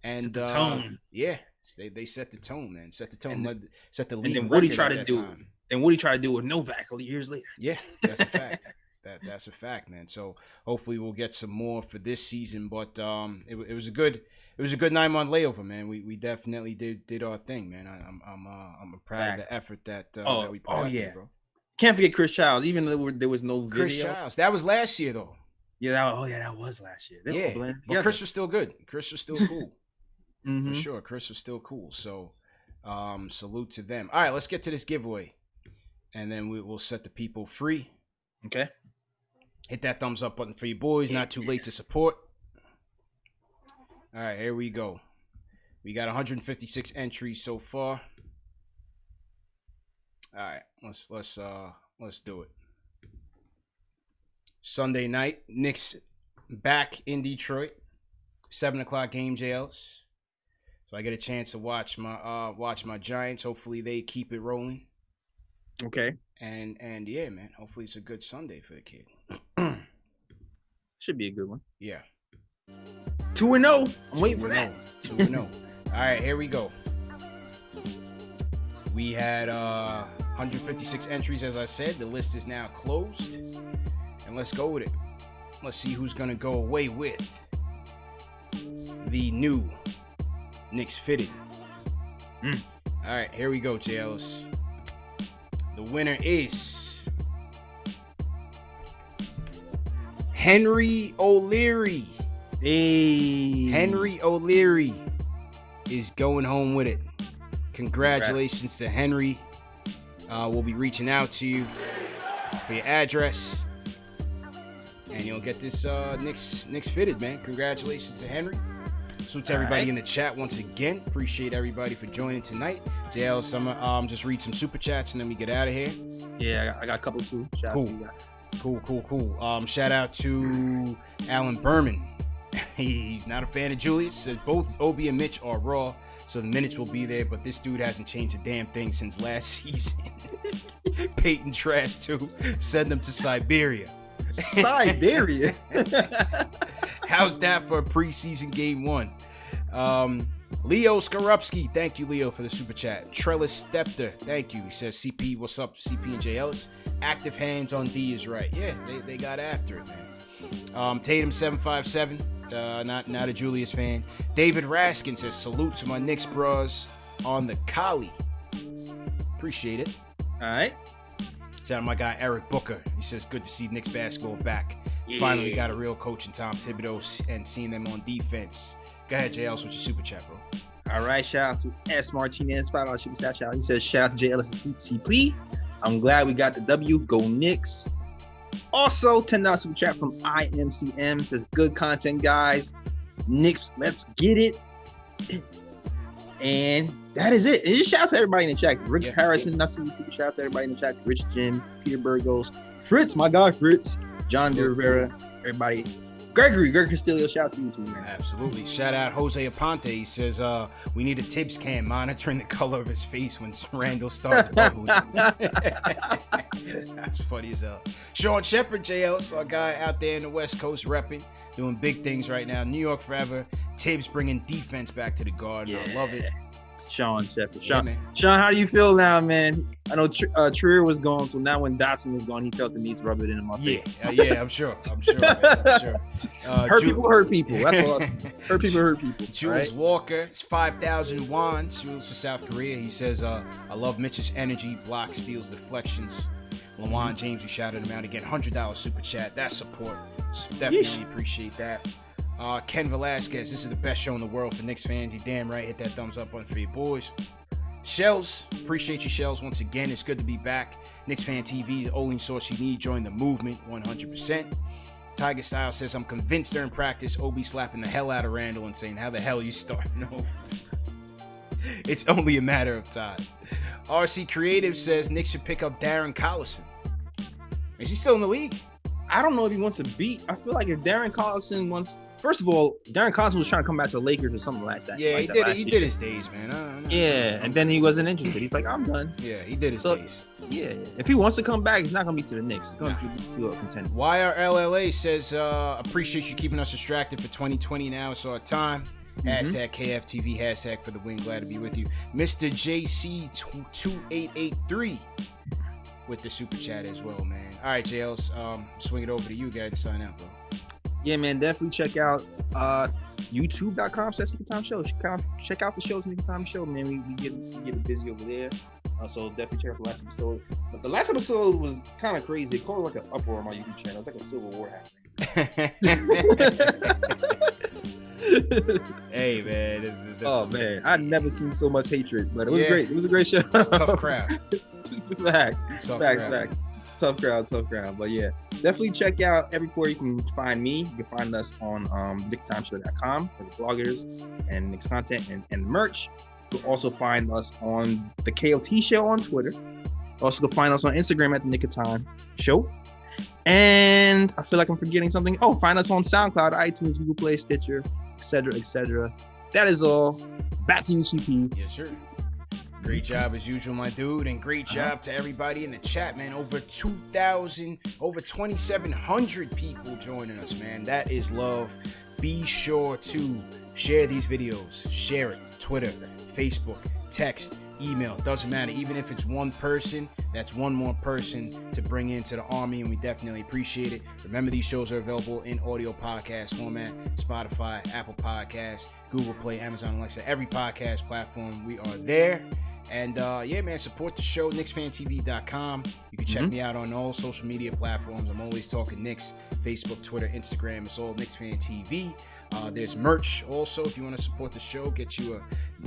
and set the tone. Yeah, they set the tone, man. Set the tone. Set the lead. And then what he tried to do? And what he tried to do with Novak years later. Yeah, that's a fact. That's a fact, man. So hopefully we'll get some more for this season. But it was a good 9-month layover, man. We definitely did our thing, man. I'm proud of the effort that we put out there, bro. Can't forget Chris Childs, even though there was no video. Chris Childs, that was last year though. Yeah, that was last year. But Chris was still good. Chris was still cool. For sure, Chris was still cool. So salute to them. All right, let's get to this giveaway, and then we'll set the people free. Okay. Hit that thumbs up button for you boys. Not too late to support. All right, here we go. We got 156 entries so far. All right, let's do it. Sunday night, Knicks back in Detroit. 7:00 game, J Ellis. So I get a chance to watch my Giants. Hopefully they keep it rolling. Okay. And yeah, man. Hopefully it's a good Sunday for the kid. Should be a good one. Yeah. 2-0. I'm waiting for that. 2-0. All right, here we go. We had 156 entries, as I said. The list is now closed. And let's go with it. Let's see who's going to go away with the new Knicks fitted. All right, here we go, J Ellis. The winner is Henry O'Leary. Hey. Henry O'Leary is going home with it. Congratulations to Henry. We'll be reaching out to you for your address. And you'll get this Knicks fitted, man. Congratulations to Henry. Salute to everybody in the chat once again. Appreciate everybody for joining tonight. JL, some just read some super chats and then we get out of here. Yeah, I got a couple too. Cool. Shout out to Alan Berman. He's not a fan of Julius. Says both Obi and Mitch are raw, so the minutes will be there. But this dude hasn't changed a damn thing since last season. Peyton trash too. Send them to Siberia. Siberia. How's that for a preseason game 1? Leo Skorupski, thank you, Leo, for the super chat. Trellis Stepter, thank you. He says, CP, what's up, CP and J Ellis? Active hands on D is right. Yeah, they got after it, man. Tatum 757, not a Julius fan. David Raskin says, salute to my Knicks bros on the Collie. Appreciate it. All right. Shout out to my guy Eric Booker. He says, good to see Knicks basketball back. Yeah. Finally got a real coach in Tom Thibodeau and seeing them on defense. Go ahead, J Ellis, with your super chat, bro. All right, shout out to S Martinez, $5 super chat. Shout out. He says, shout out to J Ellis and CP. I'm glad we got the W. Go Knicks. Also, $10 super chat from IMCM. Says, good content, guys. Knicks, let's get it. And that is it. And just shout out to everybody in the chat. Rick Harrison, shout out to everybody in the chat. Rich Jim, Peter Burgos, Fritz, my guy Fritz, John De Rivera, everybody. Greg Castillo, shout out to you too, man. Absolutely. Shout out Jose Aponte. He says, we need a Tibbs cam monitoring the color of his face when Randall starts bubbling. That's funny as hell. Sean Shepard, JL, our guy out there in the West Coast repping, doing big things right now. New York forever. Tibbs bringing defense back to the Garden. I love it. Sean Shepard. Sean, how do you feel now, man? I know Trier was gone, so now when Dotson was gone, he felt the need to rub it in my face. Yeah, I'm sure. Man, hurt people. That's all. Hurt people. Jules Walker, it's 5,000 won. Jules to South Korea. He says, I love Mitch's energy, blocks, steals, deflections. LaJuan James, we shouted him out again. $100 super chat. That's support. Definitely appreciate that. Ken Velasquez, this is the best show in the world for Knicks fans. You damn right, hit that thumbs up button for your boys. Shells, appreciate you, Shells, once again. It's good to be back. Knicks Fan TV, the only source you need. Join the movement 100%. Tiger Style says, I'm convinced during practice, Obi slapping the hell out of Randall and saying, how the hell you starting over? It's only a matter of time. RC Creative says, Knicks should pick up Darren Collison. Is he still in the league? I don't know if he wants to beat. I feel like if Darren Collison wants... First of all, Darren Collison was trying to come back to the Lakers or something like that. Yeah, he did his days, man. Yeah, and then he wasn't interested. He's like, I'm done. Yeah, he did his days. Yeah, if he wants to come back, he's not going to be to the Knicks. He's going to be to a contender. YRLLA says, appreciate you keeping us distracted for 2020 now. It's our time. Hashtag KFTV, hashtag for the win. Glad to be with you. Mr. JC2883 with the super chat as well, man. All right, JLs, swing it over to you guys to sign out, bro. Yeah, man, definitely check out youtube.com/Sneaker Time Show. Check out the show, Sneaker Time Show, man. We get busy over there. So definitely check out the last episode. But the last episode was kind of crazy. It caused like an uproar on my YouTube channel. It's like a civil war happening. Hey, man. Oh, man. I've never seen so much hatred, but it was great. It was a great show. It's a tough crowd. Facts. Tough crowd. But yeah, definitely check out everywhere you can find me. You can find us on nicktimeshow.com for the bloggers and Knicks content and merch. You can also find us on the KOT Show on Twitter. Also, you can find us on Instagram at the Nick of Time Show. And I feel like I'm forgetting something. Oh, find us on SoundCloud, iTunes, Google Play, Stitcher, etc., etc. That is all. Back to you, CP. Yes, sir. Great job as usual, my dude, and great job to everybody in the chat, man. Over 2,000, over 2,700 people joining us, man. That is love. Be sure to share these videos. Share it. Twitter, Facebook, text, email. Doesn't matter. Even if it's one person, that's one more person to bring into the army, and we definitely appreciate it. Remember, these shows are available in audio podcast format. Spotify, Apple Podcasts, Google Play, Amazon Alexa, every podcast platform. We are there. And yeah, man, support the show, KnicksFanTV.com. You can check me out on all social media platforms. I'm always talking Knicks, Facebook, Twitter, Instagram. It's all Knicks Fan TV. There's merch also. If you want to support the show, get you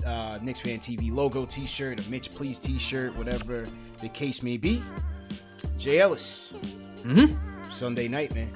a Knicks Fan TV logo t-shirt, a Mitch Please t-shirt, whatever the case may be. J Ellis. Sunday night, man.